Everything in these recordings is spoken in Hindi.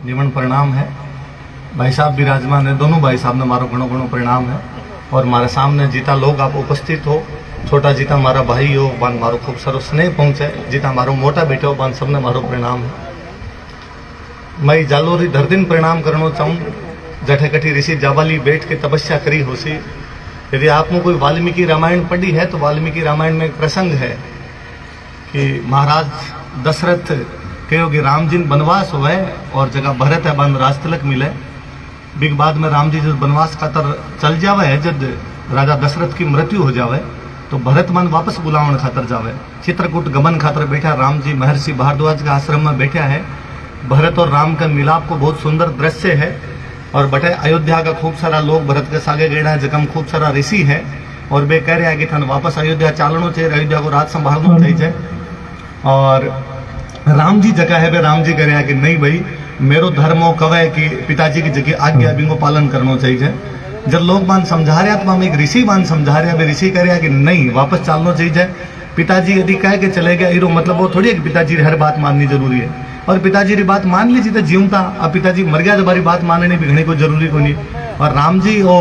निमन प्रणाम है। भाई साहब विराजमान है, दोनों भाई साहब ने मारो घणो घणो प्रणाम है। और मारे सामने जीता लोग आप उपस्थित हो, छोटा जीता मारा भाई हो, बान मारो खूब सारो स्नेह पहुंचे, जीता मारो मोटा बेटे हो, बान सबने मारो प्रणाम है। मैं जालोरी धरती प्रणाम करना चाहूँ, जठे कठी ऋषि जाबाली बैठ के तपस्या करी होसी। यदि आपने कोई वाल्मीकि रामायण पढ़ी है तो वाल्मीकि रामायण में एक प्रसंग है कि महाराज दशरथ कहो कि राम जी बनवास हुए और जगह भरत है बन राज तिलक मिले। बिग बाद में राम जी जब बनवास खातर चल जावे है, जब राजा दशरथ की मृत्यु हो जावे तो भरत मन वापस बुलावन खातर जावे। चित्रकूट गमन खातर बैठा राम जी महर्षि भारद्वाज के आश्रम में बैठा है। भरत और राम का मिलाप को बहुत सुंदर दृश्य है। और बटे अयोध्या का खूब सारा लोग भरत के सागे गेड़ा है, जगम खूब सारा ऋषि है और वे कह रहे हैं कि थाने वापस अयोध्या चालनो चाहिए, अयोध्या को राज संभालना चाहिए। और राम जी जगह है, वे राम जी कह रहे हैं कि नहीं भाई, मेरो धर्म हो कवे कि पिताजी की जगह आज्ञा भी को पालन करना चाहिए। जब लोग मान समझा रहे तो हम एक ऋषि मान समझा रहे हैं, वे ऋषि कह रहे हैं कि नहीं वापस चालना चाहिए। पिताजी यदि कह के चले गए इरो मतलब वो थोड़ी है कि पिताजी हर बात माननी जरूरी है। और पिताजी की बात मान लीजिए तो जीवता, अब पिताजी मर गया तुम्हारी बात माननी भी घनी कोई जरूरी को नहीं। और राम जी वो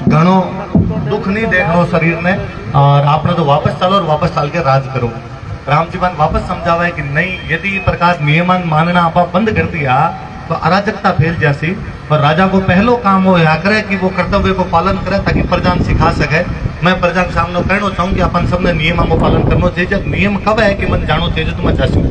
घणो दुख नहीं देख रहे शरीर में, और आपने तो वापस चलो और वापस चाल के राज करो। राम जी मान वापस समझावा है कि नहीं, यदि प्रकार नियमन मानना आप बंद कर दिया तो अराजकता फैल जासी। और राजा को पहलो काम हो या करे कि वो कर्तव्य को पालन करे ताकि प्रजा सिखा सके। मैं प्रजा के सामने कहना चाहूँ कि अपन सबने नियमों को पालन करना चाहिए। नियम कब है कि मन जानो चाहिए तो मैं जासूँ।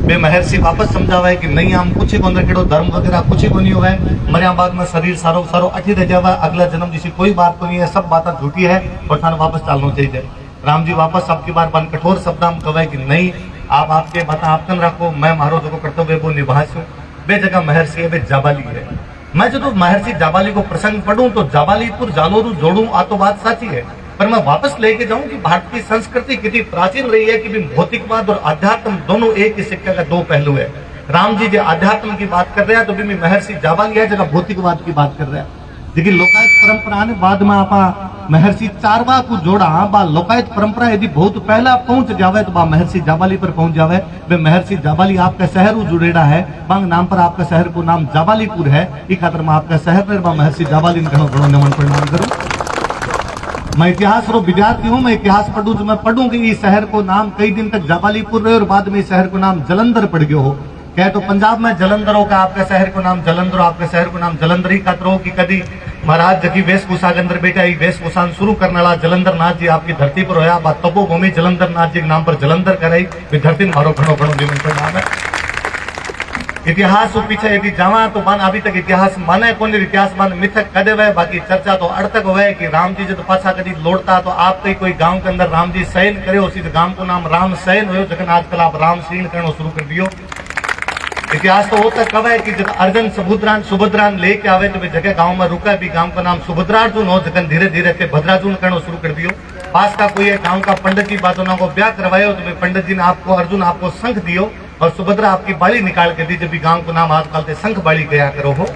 वे महर्षि वापस समझावा है कि नहीं हम कुछ ही कोन रखेड़ो, धर्म वगैरह कुछ ही को नहीं हुआ है। मरिया बाद में शरीर सारो सारो अठी रह जावा, अगला जन्म जिसी कोई बात को नहीं है, सब बातें झूठी है और थाने वापस चालना चाहिए। राम जी वापस सबकी बार बन कठोर शब्द में कहे कि नहीं, आप आपके बात आपकन रखो, मैं मारो जो कर्तव्य वो निभासूं। वे जगह महर्षि है, वे जाबाली है। मैं जो महर्षि जाबाली को प्रसंग पढ़ूं तो जाबालीपुर जालोरू जोड़ू आ तो बात साची है, पर मैं वापस लेके जाऊं कि भारत की संस्कृति कितनी प्राचीन रही है कि भी भौतिकवाद और अध्यात्म दोनों एक ही सिक्के का दो पहलू है। राम जी जो अध्यात्म की बात कर रहे हैं तो भी महर्षि जाबाली है जगह भौतिकवाद की बात कर रहे हैं। लेकिन लोकायत परंपरा ने बाद में आपा महर्षि चारवा को जोड़ा। बा लोकायत परंपरा यदि बहुत पहला पहुंच जावे तो बा महर्षि जाबाली पर पहुंच जावे। वे महर्षि जाबाली आपका शहर जुड़ेड़ा है, बांग नाम पर आपका शहर को नाम जाबालीपुर है। इस खातर मैं आपका शहर पर महर्षि जाबाली घणो घणो नमन प्रणाम करूं। मैं इतिहास रो विद्यार्थी हूँ, मैं इतिहास पढ़ूं तो मैं पढ़ूं कि इस शहर को नाम कई दिन तक जाबालीपुर रहे और बाद में इस शहर को नाम जलंधर पड़ गयो हो। क्या तो पंजाब में जलंधर हो का आपका शहर को नाम जलंधर, आपका शहर को नाम जलंधर ही खातर हो कि कभी महाराज जकी वेशभूषा के अंदर बेटा वेशभूषा शुरू करने वाला जलंधर नाथ जी आपकी धरती पर होया। बात तपोभूमि जलंधर नाथ जी के नाम पर जलंधर कराई, धरती मारो घणो घणो निमंत्रण नाम है। इतिहास पीछे यदि जावा तो मान अभी तक इतिहास माने कौन, इतिहास मान मिथक कदे हुए, बाकी चर्चा तो अड़तक हुए कि राम जी जब पाछा कभी लौटता तो आप कहीं कोई गांव के अंदर राम जी शयन करे, उसी गांव को नाम राम शयन हो, जगन आजकल आप राम शीन करना शुरू कर दियो। इतिहास तो वो तक कब है कि जब अर्जुन सुभद्रान लेके आवे तो वे जगह गांव में रुका भी, गांव का नाम सुभद्रार्जुन हो, जगन धीरे धीरे से भद्रार्जुन करना शुरू कर दियो। पास का कोई गांव का पंडित जी बातों को ब्याह करवायो तो वे पंडित जी ने आपको अर्जुन आपको शंख दियो और सुभद्रा आपकी बाली निकाल के दी, जब भी गांव को नाम आजकल से शंख बाली गया करो हो।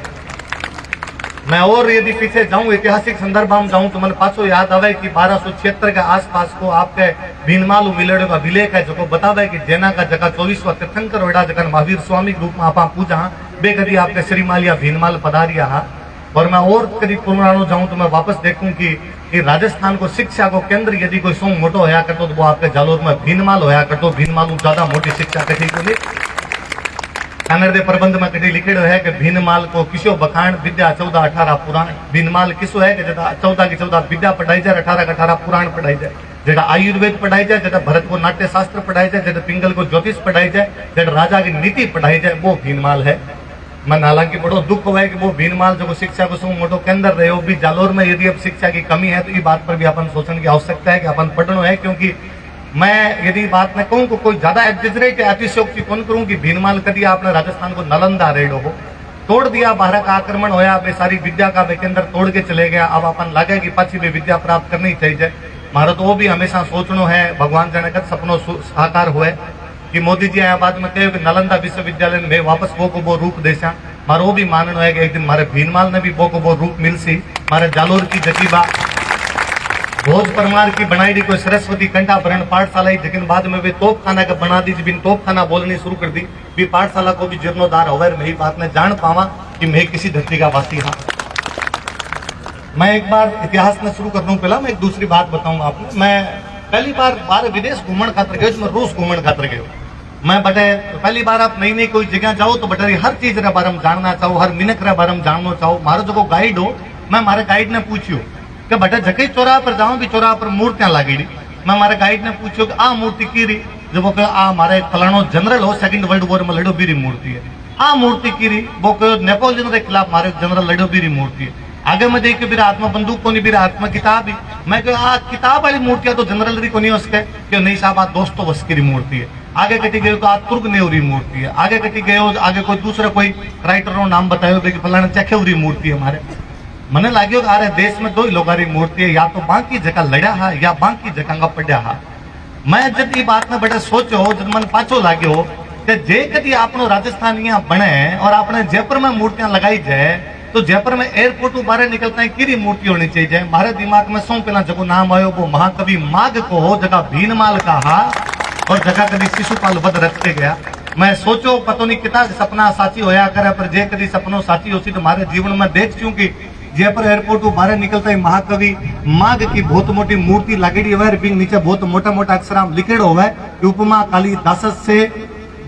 मैं और यदि पीछे जाऊं ऐतिहासिक संदर्भ में जाऊं तो मैंने पाछो याद आवे कि 1276 के आसपास को आपके भीनमाल मिलड़े का विलेख है जो बतावे कि जेना का जगह 24वां तीर्थंकर होड़ा जगह महावीर स्वामी के रूप में आप पूजा बे कभी आपके श्रीमाल या भीनमाल पधारिया। और मैं और कभी पुरानो जाऊं तो मैं वापस देखूं कि राजस्थान को शिक्षा को केंद्र यदि कोई सो मोटो होया करतो तो वो आपके जालोर में भीनमाल होया करतो। भीनमाल ज्यादा मोटी शिक्षा कथी को नहीं, कानड़ दे प्रबंध में कभी लिखेड़ो है कि भीनमाल को किसो बखान विद्या 14-18 पुराण। भीनमाल किसो है कि जदा 14 की 14 विद्या पढ़ाई जाए, 18 के 18 पुराण पढ़ाई जाए, जेटा आयुर्वेद पढ़ाई जाए, जेटा भरत को नाट्य शास्त्र पढ़ाई जाए, जेटा पिंगल को ज्योतिष पढ़ाई जाए, जेटा राजा की नीति पढ़ाई जाए, वो भीनमाल है। मन हालांकि बड़ो दुख हुआ है कि वो भीनमाल जो शिक्षा को सो मोटो केंद्र रहे हो भी जालोर में यदि अब शिक्षा की कमी है तो ये बात पर भी अपन सोचने की आवश्यकता है कि अपन पढ़नो है। क्योंकि मैं यदि बात में कहूँ तो कोई ज्यादा एग्जेजरेट अतिशयोक्ति कौन करूँ कि भीनमाल कभी आपने राजस्थान को नालंदा रेडो हो तोड़ दिया, बाहर का आक्रमण होया, वे सारी विद्या का वे केंद्र तोड़ के चले गया। अब अपन लगे कि पाछी भी विद्या प्राप्त करनी चाहिए। मारो तो वो भी हमेशा सोचनो है, भगवान जाने का सपनों साकार हुए कि मोदी जी आया बाद में कहे कि नालंदा विश्वविद्यालय में वापस वो को वो रूप देसा। मारो वो भी माननो है कि एक दिन मारे भीनमाल ने भी वो को वो रूप मिलसी। मारे जालोर की जकीबा भोज परमार की बनाई कोई सरस्वती कंठाभरण पाठशाला लेकिन बाद में वे तोप खाना का बना दी, बिन तोप खाना बोलनी शुरू कर दी। भी पाठशाला को भी जीर्णोद्धार होवे, मैं बात में जान पावा कि मैं किसी धरती का वासी हाँ। मैं एक बार इतिहास में शुरू कर दूं, पहला मैं एक दूसरी बात बताऊंगा आपको। मैं पहली बार बाहर विदेश घूमन खातर गयो, मैं रूस घूमन खातर गयो। मैं बटे पहली बार आप नई नई कोई जगह जाओ तो बटे हर चीज रे बारे में जानना चाहो, हर मिनक रे बारे में जानना चाहो। मारो जो गाइड हो, मैं मारे गाइड ने पूछ्यो कि बटे जके चौराहा पर जाऊं भी चौराहा पर मूर्तियां लागेड़ी। मैं मारे गाइड ने पूछ्यो कि आ मूर्ति की री, जब वो आ मारे फलानो जनरल हो सेकंड वर्ल्ड वॉर में लड़ो बीरी मूर्ति है। आ मूर्ति की री वो नेपोलियन के खिलाफ मारे जनरल लड़ो बीरी मूर्ति है। आगे मैं देख बिरा आत्मा बंदूक को नहीं, बिरा आत्मा किताब ही। मैं आ किताब वाली मूर्तियां तो जनरल री को नहीं उसके कि नहीं साहब, आज दोस्तों बस की मूर्ति है। आगे कटी गए तो आज तुर्क नेवरी मूर्ति है। आगे कटी गए आगे कोई दूसरा कोई राइटर नाम बतायो फलाना चखेवरी मूर्ति है। हमारे मने लाग्यो कि अरे देश में दो ही लोग मूर्ति है, या तो बाकी जगह लड़ा है या बाकी जगह पड़ा है। मैं जब ये बात में बड़े सोचो, जब मन पाछो लाग्यो कि जे कदी आपनो राजस्थान यहाँ बने और आपने जयपुर में मूर्तियां लगाई जाए तो जयपुर में एयरपोर्ट बाहर निकलता है किरी मूर्ति होनी चाहिए। हमारे दिमाग में सौ पहला जो नाम आयो वो महाकवि माघ को हो, जगह भीनमाल का हा और जगह कभी शिशुपाल वध रच के गया। मैं सोचो पतो नहीं कितना सपना साची होया करे, पर जे कदी सपनों साची होती तो हमारे जीवन में देख चूं कि जयपुर एयरपोर्ट बाहर निकलता है महाकवि माघ की बहुत मोटी मूर्ति लागेड़ी हुआ, बिंग नीचे बहुत मोटा मोटा अक्षराम लिखेड़ो हुआ है। उपमा कालिदास से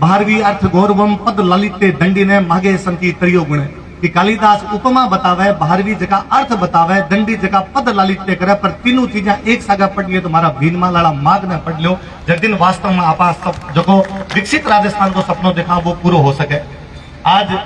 12वीं अर्थ गौरवम पद ललिते दंडी ने मागे संति त्रियो गुण कि कालिदास उपमा बतावे, 12वीं जगह अर्थ बतावे, दंडी जगह पद ललिते करे, पर तीनों चीजें एक सागा पढ़ लियो तो हमारा भीनमाल वाला माघ ने पढ़ लियो। जगदिन वास्तव में आपा सब जो विकसित राजस्थान को सपनों देखा वो पूरा हो सके। आज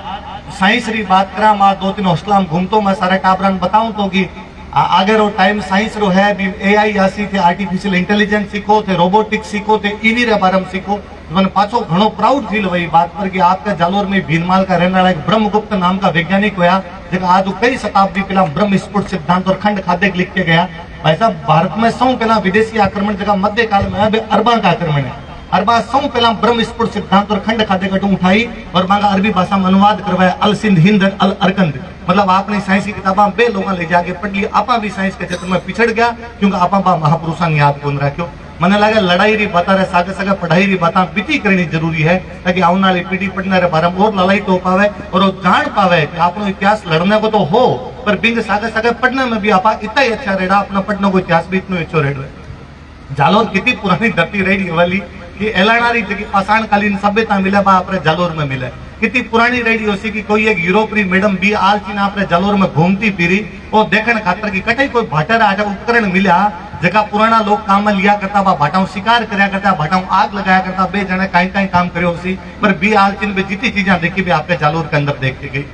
साइंस री बात करा, मां 2-3 हॉस्टल में घूमतो मैं सारे टाबरन बताऊं तो कि आगे रो टाइम साइंस रो है भी एआई आसी थे, आर्टिफिशियल इंटेलिजेंस सीखो थे, रोबोटिक्स सीखो थे, ईवी रे बारे में सीखो। मैंने पाछो घणो प्राउड फील वही बात पर कि आपके जालोर में भीनमाल का रहने वाला एक ब्रह्मगुप्त नाम का वैज्ञानिक हुआ, जो आज कई शताब्दी पहला ब्रह्म स्फुट सिद्धांत और खंड खाद्य लिख के गया। भाई साहब, भारत में सौ पहला विदेशी आक्रमण जगह मध्य काल में अरबा का आक्रमण है। अरबा सौ पहला ब्रह्म स्फुट सिद्धांत और खंड खाद्य कटू उठाई और मांगा अरबी भाषा में अनुवाद करवाया, अल सिंध हिंद अल अरकंद। मतलब आपने साइंस की किताबा बे लोगों ले जाके पढ़ लिया। आपा भी साइंस के क्षेत्र में पिछड़ गया क्योंकि आपा महापुरुषा ने याद कौन रखो। मने लगे लड़ाई री बात रे सागे सागे पढ़ाई री बात बीती करनी जरूरी है ताकि आने वाली पीढ़ी पढ़ने रे बारे में और लड़ाई तो पावे और वो जान पावे कि आपनो इतिहास लड़ने को तो हो, पर बिंग सागे सागे पढ़ने में भी आपा इतना ही अच्छा रहेगा, अपना पढ़ने को इतिहास भी इतना अच्छा रहेगा। जालोर कितनी पुरानी धरती रही वाली कि एलानारी जगह पाषाणकालीन सभ्यता मिले बा अपने जालोर में मिले। कितनी पुरानी रेडी होसी कि कोई एक यूरोपी मैडम भी आल चीन अपने जालोर में घूमती फिरी और देखने खातर की कटे कोई भाटर आटा उपकरण मिला जगह पुराना लोग काम में लिया करता, भाटाओं शिकार करया करता, भाटाओं आग लगाया करता, बे जने कहीं कहीं काम करे होसी, पर बी आल चीन में जितनी चीजें देखी भी आपके जालोर के अंदर देखती गई।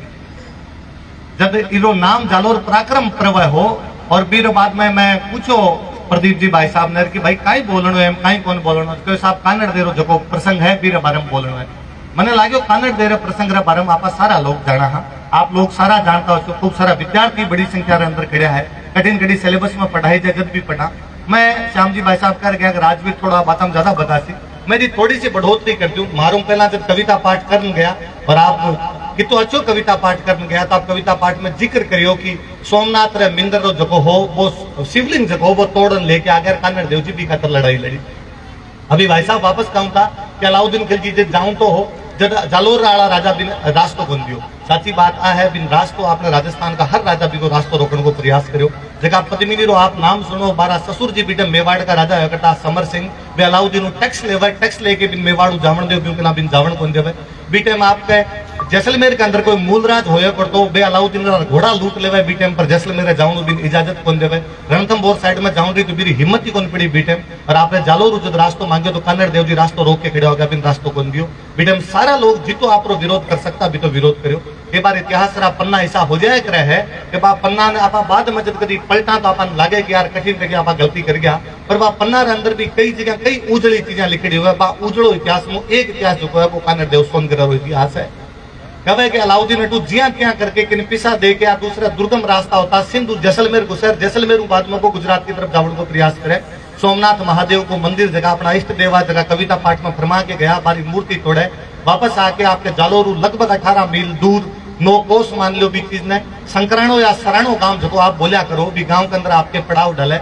जब इरो नाम जालोर पराक्रम पर्व हो और बीर बाद में मैं पूछो प्रदीप जी भाई साहब ने कि भाई काई बोलनो है काई कौन बोलनो, तो साहब कानड़ देरो जो प्रसंग है बीर बारे में बोलनो है। मने लाग्यो कानड़ देरे प्रसंग रे बारे में आप सारा लोग जाना हा, आप लोग सारा जानता हो। खूब सारा विद्यार्थी बड़ी संख्या रे अंदर खड़े है, कठिन कठिन सिलेबस में पढ़ाई जाए जब भी पढ़ा। मैं श्याम जी भाई साहब कर गया राजवीर थोड़ा बात हम ज्यादा बतासी, मेरी थोड़ी सी बढ़ोतरी कर दूं। मारूं पहला जब कविता पाठ करने गया और आप कितो अच्छो कविता पाठ करने गया तो आप कविता पाठ में जिक्र करियो कि सोमनाथ रे मिंदर रो जगो हो वो शिवलिंग जगो वो तोड़न लेके आगे कानड़ देव जी भी खातर लड़ाई लड़ी। अभी भाई साहब वापस कहूं था कि अलाउद्दीन खिलजी जे जाऊं तो हो जब जालोर वाला राजा बिन रास्तो बन दियो। साची बात आ है बिन रास्तो आपने राजस्थान का हर राजा भी को रास्तो रोकने को प्रयास करो। जगह पद्मिनी रो आप नाम सुनो, बारा ससुर जी बीटे मेवाड़ का राजा है करता समर सिंह बे अलाउद्दीन टैक्स लेवा, टैक्स लेके बिन मेवाड़ जावण देव क्योंकि ना बिन जावण कौन देवे। बीटे में आपके जैसलमेर के अंदर कोई मूलराज होए पड़तो बे अलाउद्दीन घोड़ा लूट लेवे बीटे पर जैसलमेर जाऊं बिन इजाजत कौन देवे। रणथंभौर साइड में जाऊं रही तो मेरी हिम्मत ही कौन पड़ी बीटे और आपने जालोर जब रास्तो मांगे तो कन्नड़ देव जी रास्तो रोक के खड़े होगा बिन रास्तो कौन दियो। बीटे सारा लोग जितो आप विरोध कर सकता भी तो विरोध करो। एक बार इतिहास रा पन्ना ऐसा हो जाए करे है कि बा पन्ना ने आपा बाद में जब कभी पलटा तो अपन लागे कि यार कठिन लगे आपा गलती कर गया, पर बा पन्ना रे अंदर भी कई जगह कई उजड़ी चीजें लिखी हुई है। बा उजड़ो इतिहास में एक इतिहास जो है वो कानड़ देव सोनगढ़ रो इतिहास है। कहे कि अलाउद्दीन अटू जिया त्या करके किन पिसा दे के दूसरा दुर्गम रास्ता होता सिंधु जैसलमेर घुसर, जैसलमेर बाद में को गुजरात की तरफ जाने को प्रयास करे। सोमनाथ महादेव को मंदिर जगह अपना इष्ट देवा जगह कविता पाठ में फरमा के गया, बारी मूर्ति तोड़े वापस आके आपके जालोरू लगभग 18 मील दूर 9 कोस मान लो भी चीज ने संकराणो या सराणो गांव जो आप बोलिया करो भी गांव के अंदर आपके पड़ाव डले।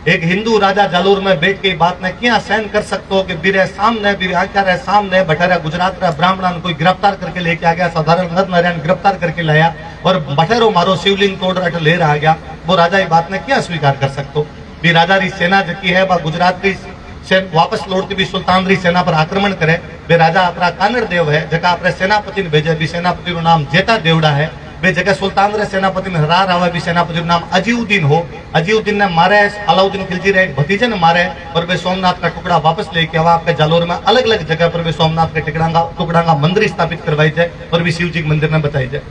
एक हिंदू राजा जालोर में बैठ के बात ने क्या सहन कर सकते हो कि बीरे सामने बीरे आख्या रहे सामने बठेरा गुजरात रा ब्राह्मण कोई गिरफ्तार करके लेके आ गया, साधारण नर नारायण गिरफ्तार करके लाया और बठेरो मारो शिवलिंग तोड़ अट ले रहा गया। वो राजा ये बात ने क्या स्वीकार कर सकते हो? भी राजा री सेना जकी है वह गुजरात की वापस लौटती भी सुल्तान री सेना पर आक्रमण करे। वे राजा अपना कानड़ देव है जगह अपने सेनापति ने भेजे, भी सेनापति नु नाम जेता देवड़ा है। वे जगह सुल्तान रे सेनापति ने हरा रहा भी सेनापति नु नाम अजीउद्दीन हो। अजीउद्दीन ने मारे अलाउद्दीन खिलजी रे भतीजे ने मारे और वे सोमनाथ का टुकड़ा वापस लेके आवा। आपके जालोर में अलग अलग जगह पर वे सोमनाथ के टुकड़ा का मंदिर स्थापित करवाई जाए और भी शिव जी के मंदिर ने बताई जाए।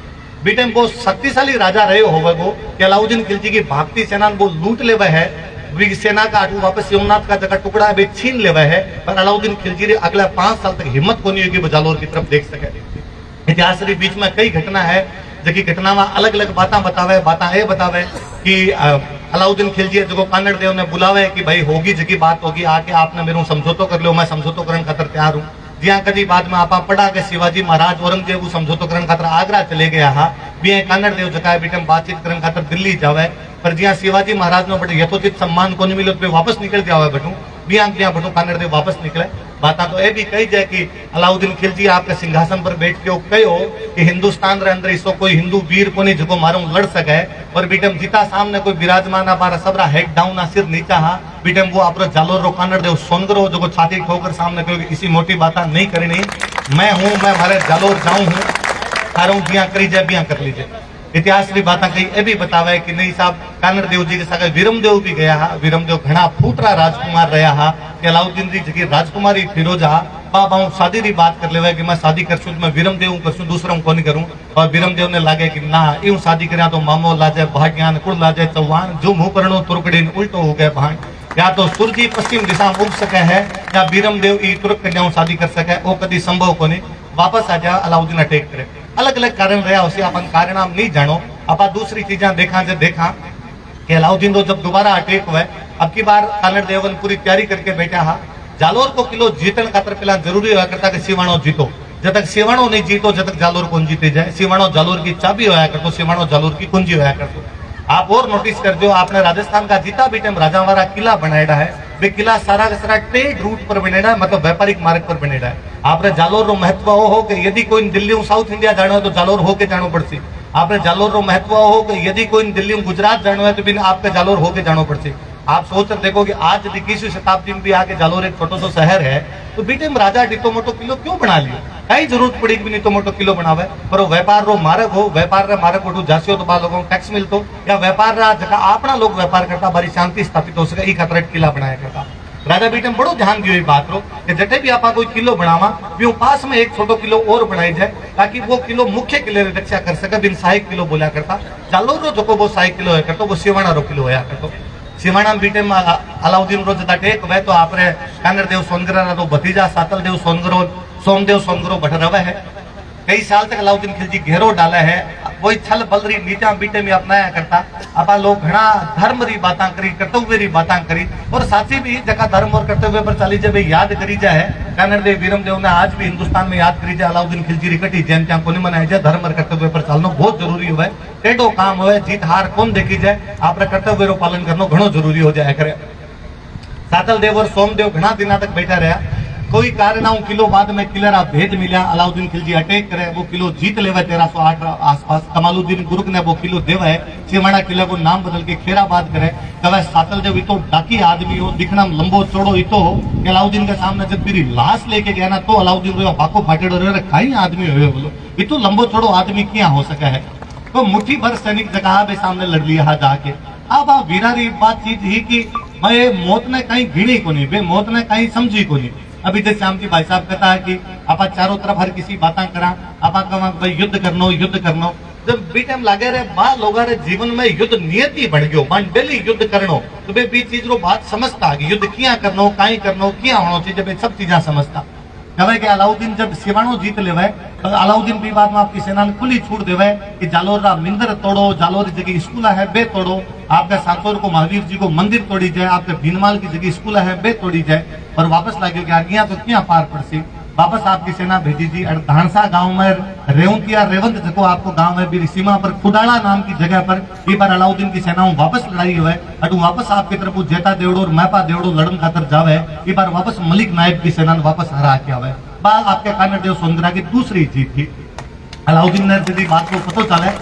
बीटेम वो शक्तिशाली राजा रहे होवे वो कि अलाउद्दीन खिलजी की भागती सेना वो लूट लेवे है, सेना का आठू वापस सोमनाथ का जगह टुकड़ा भी छीन लेवे है, पर अलाउद्दीन खिलजी रे अगले 5 साल तक हिम्मत को नहीं होगी वो जालोर की तरफ देख सके। इतिहास के बीच में कई घटना है जबकि घटना में अलग अलग बातें बतावे। बातें ये बतावे कि अलाउद्दीन खिलजी जो कानड़ देव ने बुलावे कि भाई होगी जगी बात होगी, आके आपने मेरे समझौतो कर लो, मैं समझौतो करने खातर तैयार हूँ। जिया कभी बाद में आप पढ़ा के शिवाजी महाराज औरंगजेब समझौतो करने खातर आगरा चले गया हा, भी कानड़ देव जगह बीटम बातचीत करने खातर दिल्ली जावे, पर जिया शिवाजी महाराज ने बड़े यथोचित सम्मान को नहीं मिलो तो वापस निकल जावे बटू बिया बटू कानड़ देव वापस निकले। बात तो यह भी कही जाए कि अलाउद्दीन खिलजी आपके सिंहासन पर बैठ के कहो कि हिंदुस्तान रे अंदर इसो कोई हिंदू वीर को नहीं जो मारू लड़ सके, और बीटम जीता सामने कोई विराजमान बारा सबरा हेड डाउन आ सिर नीचा हा, बीटम वो आप जालोर रो कानड़ देव सोनगरो जो छाती ठोकर सामने कहो इसी मोटी बात नहीं करनी, मैं हूं, मैं मारे जालोर जाऊं हूं, तारू बिया करी जाए बिया कर लीजिए। इतिहास की बात कही ये भी बतावे कि नहीं साहब कानड़ देव जी के साथ वीरमदेव भी गया हा, वीरमदेव घना फूटरा राजकुमार रहा हा, अलाउद्दीन जी जगह राजकुमारी फिरोजा बाबा शादी की बात कर ले कि मैं शादी करसूँ मैं वीरमदेव करसूँ दूसरा को नहीं करूँ, और वीरमदेव ने लागे कि ना यूं शादी करा तो मामो लाजे भाग्यान कुल लाजे चौहान जो मुंह करणो तुर्कड़ीन उल्टो हो गए भाण, या तो सुरजी पश्चिम दिशा में उग सके है या वीरमदेव ई तुर्क कन्याओं शादी कर सके, वो कभी संभव को नहीं। वापस आ जा अलाउद्दीन अटैक करे, अलग अलग कारण रहा उसे अपन कारण हम नहीं जानो। आप दूसरी चीजा देखा कि अलाउद्दीन तो जब दोबारा अटैक हुआ अब की बार कानड़ देवन पूरी तैयारी करके बैठा हा, जालोर को किलो जीतन खातर पहला जरूरी हुआ करता कि सिवाणो जीतो, जब तक सिवाणो नहीं जीतो जब तक जालोर कौन जीते जाए। सिवाणो जालोर की चाबी होया करतो, सिवाणो जालोर की कुंजी होया करतो। आप और नोटिस कर दो आपने राजस्थान का जीता भी टाइम राजावाड़ा किला बनाया है, वे किला सारा का सारा ट्रेड रूट पर बनेड़ा है, मतलब व्यापारिक मार्ग पर बनेड़ा है। आपने जालोर रो महत्व हो कि यदि कोई दिल्ली साउथ इंडिया जानो है तो जालोर होके जानो पड़सी। आपने जालोर रो महत्व हो कि यदि कोई दिल्ली गुजरात जानो है तो भी आपके जालोर होके जानो पड़सी। आप सोच कर देखो कि आज 21वीं शताब्दी में भी आके जालोर एक छोटो सा शहर है, तो बीटे में राजा डिटो मोटो किलो क्यों बना लियो, कई जरूरत पड़ी भी नहीं तो मोटो किलो बनावे, पर व्यापार रो मार्ग हो, व्यापार रे मार्ग उठू जासियो तो बा लोगों टैक्स मिलतो, या व्यापार रा जगह अपना लोग व्यापार करता बारी शांति स्थापित हो सके, ई खातिर किला बनाया करता। राजा बीटे में बड़ो ध्यान दियो बात रो कि जटे भी आपा कोई किलो बनावा भी पास में एक छोटो किलो और बनाई जाए ताकि वो किलो मुख्य किले री रक्षा कर सके। बिन सहायक किलो बोला करता जालोर रो जो वो सहायक किलो है करतो वो सिवाणा रो किलो होया करतो। सिवाणा बीटे में अलाउद्दीन रो जता टेक हुए तो आपने कानड़ देव सोनगरा तो भतीजा सातल देव सोनगरो सोमदेव सोनगरो बठ रवे है। कई साल तक अलाउद्दीन खिलजी घेरो डाला है, वही छल बलरी नीचा बीटे में अपनाया करता। अपा लोग घना धर्म री बातें करी, कर्तव्य री बातें करी, और साथी भी जगह धर्म और कर्तव्य पर चली जब याद करी जाए कानड़ देव वीरमदेव ने आज भी हिंदुस्तान में याद करी जाए अलाउद्दीन खिलजी री कटी जैन त्या को मनाया जाए। धर्म और कर्तव्य पर चलना बहुत जरूरी हुआ है, टेढ़ो काम हुआ है, जीत हार कौन देखी जाए, आपने कर्तव्य रो पालन करना घणो जरूरी हो जाए करे। सातल देव और सोमदेव घना दिना तक बैठा रहा, कोई कारण किलो बाद में किलरा भेद मिला, अलाउद्दीन खिलजी अटैक करे, वो किलो जीत लेवा 1308 आसपास। कमालुद्दीन गुरुक ने वो किलो देवा है, सिवाणा किले को नाम बदल के खेराबाद करे। कवे सातल देव इतो डाकी आदमी हो, दिखना लंबो चौड़ो इतो हो कि अलाउद्दीन के सामने जब मेरी लाश लेके गया ना तो अलाउद्दीन रो भाको फाटेड़ो रे कई आदमी हो बोलो इतो लंबो चौड़ो आदमी क्या हो सका है। तो मुट्ठी भर सैनिक जगह पे सामने लड़ लिया हा जाके। अब आ वीरारी बातचीत ही कि मैं मौत ने कहीं गिनी को नहीं, बे मौत ने कहीं समझी को नहीं। अभी जैसे श्याम जी भाई साहब कहता है कि आप चारों तरफ हर किसी बातें करा, आप भाई युद्ध करनो युद्ध करनो, जब बी टाइम लागे रहे बा लोगा रे जीवन में युद्ध नियति बढ़ गयो, मान डेली युद्ध करनो, तो बे बी चीज रो बात समझता कि युद्ध किया करनो, काई करनो, किया होना चाहिए, बे सब चीजें समझता। कहे कि अलाउद्दीन जब सिवाणो जीत लेवे तो अलाउद्दीन भी बाद में आपकी सेना ने खुली छूट देवे कि जालोर रा मिंदर तोड़ो, जालोर की जगह स्कूल है बे तोड़ो, आपके सांसोर को महावीर जी को मंदिर तोड़ी जाए, आपके भीनमाल की जगह स्कूल है बे तोड़ी जाए, और वापस लागे कि आज्ञा तो क्या पार पड़सी। वापस आपकी सेना भेजी जी। और धानसा गांव में रेवंतिया रेवंत जो आपको गांव है भी सीमा पर खुदाड़ा नाम की जगह पर ये बार अलाउद्दीन की सेनाओं वापस लड़ाई हुआ है। अटू वापस आपकी तरफ जेता देवड़ो और मैपा देवड़ो लड़न खातर जावे। ये बार वापस मलिक नायब की सेना वापस हरा के आवे। बात आपके कानड़ देव सोंदरा की दूसरी जीत थी। अलाउद्दीन ने यदि बात को पता चले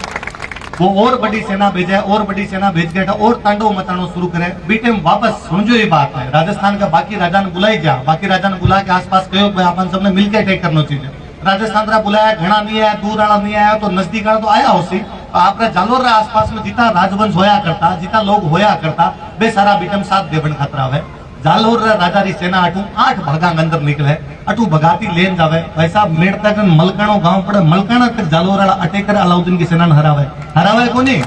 वो और बड़ी सेना भेजे, और बड़ी सेना भेज गया और तांडव मचाना शुरू करे। बीटे वापस समझो ये बात है, राजस्थान का बाकी राजा ने बुलाई जा, बाकी राजा ने बुला के आसपास कहो भाई अपन सबने मिलकर अटैक करना चाहिए। राजस्थान रा बुलाया, घना नहीं आया, दूर आला नहीं आया, तो नजदीक आला तो आया होसी। आपने जालोर रा आसपास में जितना राजवंश होया करता, जितना लोग होया करता, बे सारा बीटम साथ देवन खतरा है। जालोर राजा री सेना अटू 8 भागा अंदर निकले, अटू भगाती लेन जावे। भाई साहब मेड़ तक मलकाणो गांव पड़े, मलकाणा तक जालोर वाला अटैक कर अलाउद्दीन की सेना हरावे कोनी।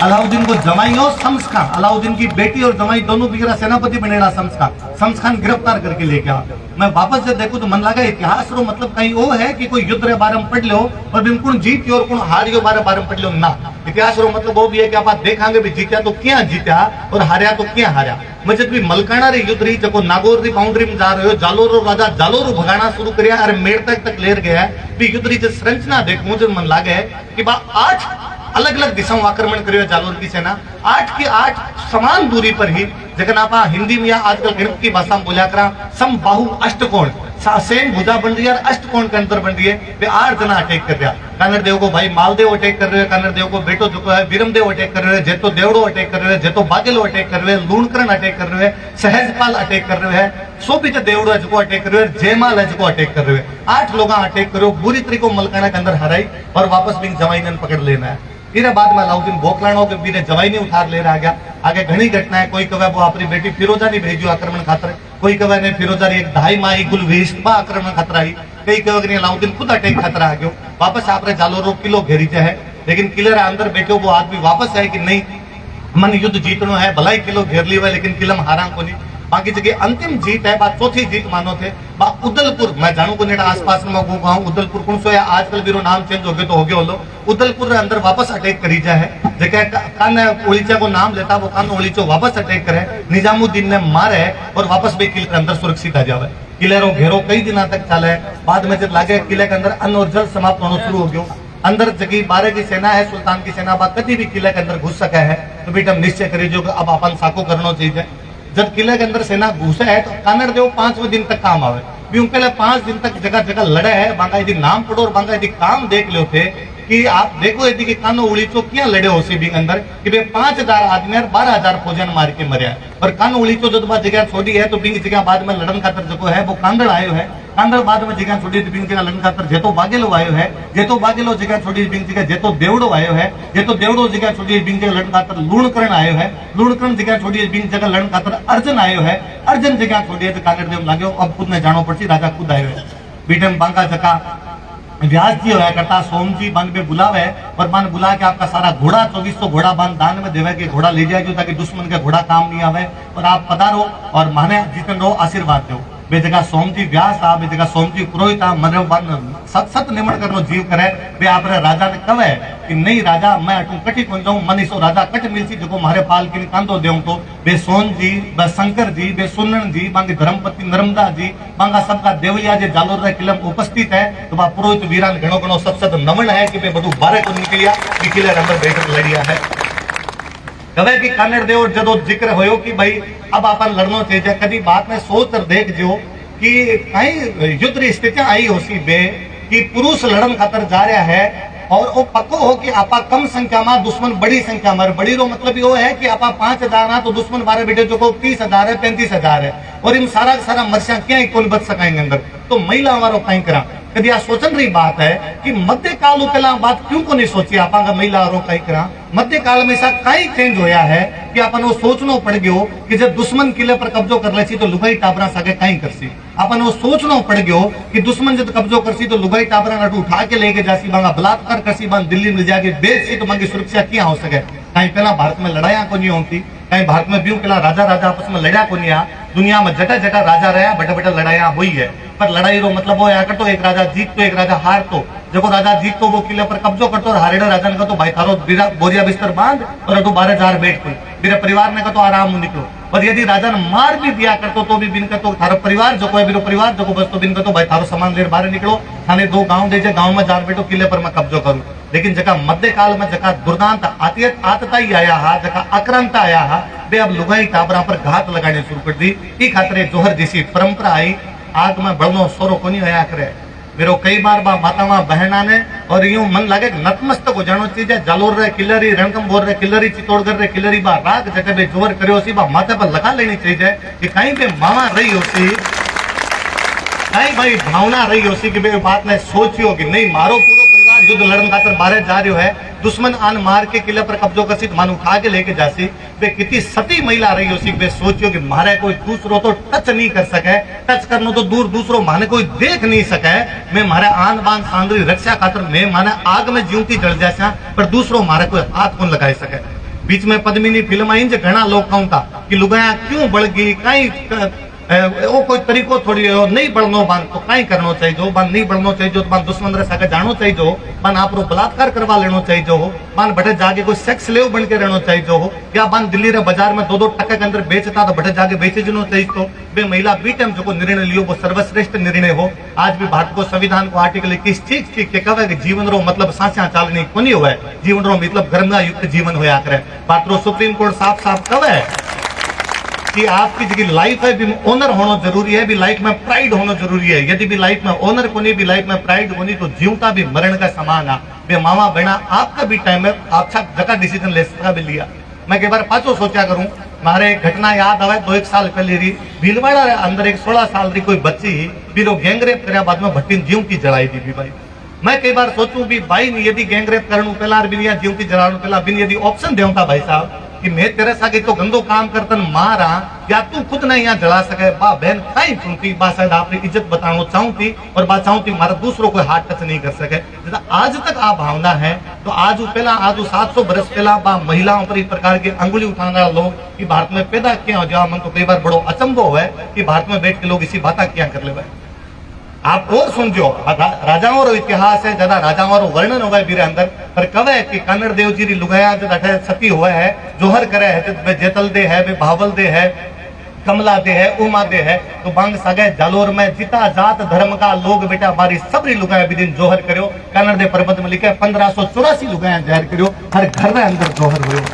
अलाउद्दीन को जमाई हो शम्स खान, अलाउद्दीन की बेटी और जमाई दोनों बिगड़ा सेनापति बनेगा शम्स खान गिरफ्तार करके लेके आ। मैं वापस से देखूं तो मन लगा इतिहास रो मतलब कहीं वो है कि कोई युद्ध रे बारे में पढ़ लो और बिल्कुल जीत और कौन हारियो बारे में पढ़ लो ना। इतिहास रो मतलब वो भी है कि आप देखांगे भी जीत्या तो क्या जीत्या और हारिया तो क्या हारिया। मैं जब भी मलकाना रे युद्ध रही जब नागौर री बाउंड्री में जा रहे हो, जालोर राजा जालोर भगाना शुरू करिया अरे मेड़ तक लेर गया भी युद्ध री संरचना देखूं जो मन लागे कि 8 अलग अलग दिशाओं आक्रमण करियो जालोर की सेना। 8 की 8 समान दूरी पर ही जगन आप हिंदी में या आजकल गणित की भाषा में बोला करा समबाहु अष्टकोण सेम भुजा बन रही है, अष्टकोण के अंदर बन रही है। वे 8 जना अटैक कर दिया। कानड़ देव को भाई मालदेव अटैक कर रहे हैं, कानड़ देव को बेटो जो है वीरमदेव अटैक कर रहे हैं, जेतो देवड़ो अटैक कर रहे हैं, जेतो बागेलो अटैक कर रहे हैं, लूणकरण अटैक कर रहे हैं, सहजपाल अटैक कर रहे हैं, सोपीच देवड़ो है जो अटैक कर रहे हैं, जयमाल है जो अटैक कर रहे हैं। 8 लोग अटैक करो, बुरी तरीके मलकाना के अंदर हराई और वापस भी जवाई ने पकड़ लेना है। फिर बाद में अलाउद्दीन बोखलाणो के बीने जवाई नहीं उठार ले रहा गया। आगे घनी घटना है, कोई कहे वो अपनी बेटी फिरोजा नहीं भेजो आक्रमण खातर, कोई कहे ने फिरोजा एक ढाई माई गुलवेस्पा आक्रमण खतरा आई, कई कहे अलाउद्दीन खुद अटैक खतरा आ गयो। वापस आपने जालोरो किलो घेरी है, लेकिन किले अंदर बैठो वो आदमी वापस है कि नहीं मन युद्ध जीतनो है, भलाई किलो घेर ली हुआ लेकिन किलम हारा को नहीं। बाकी जगह अंतिम जीत है, बात चौथी जीत मानो थे। उदलपुर मैं जानू को नेटा आसपास में गाँव उदलपुर कौन सो है, आजकल भी नाम चेंज हो गया तो हो गया लो। उदलपुर के अंदर वापस अटैक करी जाए, जगह कान ओलिचा को नाम लेता वो कान ओलिचो वापस अटैक करे, निजामुद्दीन ने मारे और वापस भी किले के अंदर सुरक्षित आ जावे। किले रो घेरो कई दिनों तक चले, बाद में जब लागे किले के अंदर अन्न और जल समाप्त होना शुरू हो गयो। अंदर जगी 12 की सेना है, सुल्तान की सेना बात कभी भी किले के अंदर घुस सका है, तो बेटा निश्चय करी जो अब अपन साको करना चाहिए। जब किले के अंदर सेना घुसे है तो कानड़ देव 5वें दिन तक काम आवे। पहले 5 दिन तक जगह जगह लड़े है, बांगा यदि नाम पढ़ो और बांगा यदि काम देख लो थे कि आप देखो यदि कानो उड़ी तो क्या लड़े हो सी भी अंदर कि बे 5000 आदमी और 12000 फौजन मार के मरिया। और कानो उड़ी तो जब जगह छोड़ी है तो बिंग जगह बाद में लड़न खातर जो है वो कांदड़ आयो है, कांदड़ बाद में जगह छोड़ी तो बिंग जगह लड़न खातर जेतो बागेलो आयो है, जेतो बागेलो जगह छोड़ी बिंग जगह जेतो देवड़ो आयो है, जेतो देवड़ो जगह छोड़ी बिंग जगह लड़न खातर लूणकरण आयो है, लूणकरण जगह छोड़ी बिंग जगह लड़न खातर अर्जन आयो है, अर्जन जगह छोड़ी तो कांगड़ देव लाग्यो अब खुद ने जानो पड़सी राजा खुद आयो है। बीटम बांका जका व्यास जी होया करता सोम जी बांध में बुलावे और मान बुला के आपका सारा घोड़ा 2400 घोड़ा बांध दान में देवे के घोड़ा ले जाएगी ताकि दुश्मन का घोड़ा काम नहीं आवे और आप पधारो और माने जीतन रहो आशीर्वाद दो। बे जगह सोम जी व्यास आ, बे जगह सोम जी पुरोहित आ, मन सत सत निमण करनो जीव करे। बे आपरे राजा ने कहे कि नहीं राजा मैं अटू कटी कोन जाऊं, मन इसो राजा कट मिलसी जो मारे पाल के कांदो देऊं। तो बे सोन जी, बे शंकर जी, बे सुनन जी, बांगे धर्मपति नर्मदा जी, बांगा सबका देवलिया जे जालोर रे किले में उपस्थित है। तो बा पुरोहित वीरान घणो घणो सत सत नमन है कि बे बडू बारे को निकलिया कि किले अंदर बैठ लड़िया है। कहे कि कानड़ देव जदो जिक्र होयो कि भाई अब अपन लड़नो चाहिए, कभी बात में सोच कर देख जो कि कहीं युद्ध स्थितियां आई हो सी बे कि पुरुष लड़न खातर जा रहा है और वो पक्को हो कि आपा कम संख्या में दुश्मन बड़ी संख्या में, बड़ी रो मतलब यो है कि आपा 5000 ना तो दुश्मन 12 बेटे जो को 30,000 है 35,000 है और इन सारा सारा मर्सियां क्या कौन बच सकेंगे अंदर। तो महिला हमारो कहीं करा कभी आ सोचन रही बात है कि मध्य काल उतला बात क्यों को नहीं सोची आपा महिला और कहीं करा। मध्य काल में ऐसा कई चेंज होया है कि अपन वो सोचनो पड़ गयो कि जब दुश्मन किले पर कब्जो कर लेसी तो लुगाई टाबरा सके कहीं करसी। अपन वो सोचनो पड़ गयो कि दुश्मन जब कब्जो करसी तो लुगाई टाबरा नटू उठा के लेके जासी, बांगा बलात्कार करसी, बांग दिल्ली में जाके बेचसी तो बांगी सुरक्षा क्या हो सके। कहीं पहला भारत में लड़ाइया को नहीं होती, कहीं भारत में भी पहला राजा राजा आपस में लड़ा को नहीं आ, दुनिया में जटा जटा राजा रहा बटा बटा लड़ाइया हुई है। पर लड़ाई रो मतलब वो आकर तो एक राजा जीत तो एक राजा हार तो जब राजा जीत तो वो किले पर कब्जो करतो और हारेड़ा राजा ने कहा तो भाई थारो बोरिया बिस्तर बांध और 12,000 बैठ को मेरे परिवार ने कहा तो आराम निकलो और यदि राजा ने मार भी दिया करतो तो भी बिन तो थारो परिवार जो है, परिवार जो बस तो बिन तो भाई थारो सामान लेर बाहर निकलो, थाने 2 गांव दे, गांव में जार बैठो, किले पर मैं कब्जो करूं। लेकिन जका मध्य काल में जका दुर्दांत आतता ही आया हा, जका आक्रांता आया हा, बे अब लुगाई टाबरा पर घात लगाने शुरू कर दी। ई खातरे जोहर जैसी परंपरा आई, आग में बड़नो सोरो कोनी आया करे। मेरो कई बार बा मातावा बहना ने और यूं मन लगे नतमस्तक हो जानो चाहिए। जालोर रे किलरी, रणकंभोर रे किलरी, चित्तौड़गढ़ रे किलरी बा राग जगह बे जोर करियो सी बा माथे पर लगा लेनी चाहिए कि कहीं पे मामा रही हो सी, कहीं भाई भावना रही हो सी कि बे बात ने सोचियो कि नहीं मारो पूरा परिवार युद्ध लड़न खातर बाहर जा रही है, दुश्मन आन मार के किले पर कब्जो करसी, मान उठा के लेके जासी। वे कितनी सती महिला रही हो सी, वे सोचियो कि मारे कोई दूसरो तो टच नहीं कर सके, टच करनो तो दूर, दूसरो माने कोई देख नहीं सके। मैं मारे आन बान सांद्री रक्षा खातर मैं माने आग में जीवती जल जासा, पर दूसरो मारे कोई हाथ कौन लगाई सके। बीच में पद्मिनी फिल्म आई जे घना लोग कहूं था कि लुगाया क्यों बढ़ गई, कहीं वो कोई तरीको थोड़ी हो, नहीं बढ़नो बान तो कहीं करनो चाहिए जो, बान नहीं बढ़नो चाहिए जो, बान दुश्मन रे साके जानो चाहिए जो, बान आपरो बलात्कार करवा लेनो चाहिए जो हो, बान बटे जाके कोई सेक्स लेव बन के रहनो चाहिए जो हो, या बान दिल्ली रे बाजार में 2-2 टका के अंदर बेचता तो बटे जाके बेचे जनो चाहिए। तो बे महिला बी टाइम जो निर्णय लियो वो सर्वश्रेष्ठ निर्णय हो। आज भी भारत को संविधान को आर्टिकल 21 ठीक के कहे कि जीवन रो मतलब सांसा चालनी कोनी होवे, जीवन रो मतलब गर्मा युक्त जीवन होया करे। बात रो सुप्रीम कोर्ट साफ साफ कहे कि आपकी जो लाइफ है भी ऑनर होना जरूरी है, भी लाइफ में प्राइड होना जरूरी है। यदि भी लाइफ में ऑनर को नहीं, भी लाइफ में प्राइड को नहीं, तो जीवता भी मरण का समान है। बे मामा बहना आपका भी टाइम है, अच्छा जगह डिसीजन ले सकता भी लिया। मैं कई बार पाछो सोचा करूं, मारे एक घटना याद आवे 2-1 साल पहले री भीलवाड़ा रे अंदर एक 16 साल री कोई बच्ची बीरो गैंगरेप करया बाद में भट्टी जीवती जलाई दी भाई। मैं कई बार सोचूं भी भाई यदि गैंगरेप करणु पहला बिन या जीवती जलाणु पहला बिन यदि ऑप्शन देवता भाई साहब कि मैं तेरे सागे तो गंदो काम करतन मारा या तू खुद नहीं यहाँ जला सके, बा बहन कहीं सुनती, बा शायद आपकी इज्जत बताना चाहूं थी और बात चाहूं थी मारा दूसरों को हाथ टच नहीं कर सके। जैसा आज तक आ भावना है तो आज पहला आज 700 बरस पहला बा महिलाओं पर इस प्रकार की अंगुली उठाने वाला लोग कि भारत में पैदा किया हो जाओ, मन तो कई बार बड़ो अचंभो है कि भारत में बैठ के लोग इसी बात क्या कर ले। आप और सुनजो, राजाओं रो इतिहास है, ज्यादा राजाओं रो वर्णन हुआ है बीरे अंदर, पर कवे कि कन्नड़ देव जी री लुगाया जब अठे सती हुआ है, जोहर करे है, जब जेतल दे है, वे भावल दे है, कमला दे है, उमा दे है, तो बांग सगे जालोर में जिता जात धर्म का लोग बेटा हमारी सबरी लुगाया भी दिन जोहर करो। कन्नड़ दे पर्वत में लिखे 1584 लुगाया जहर करो, हर घर में अंदर जोहर हुए।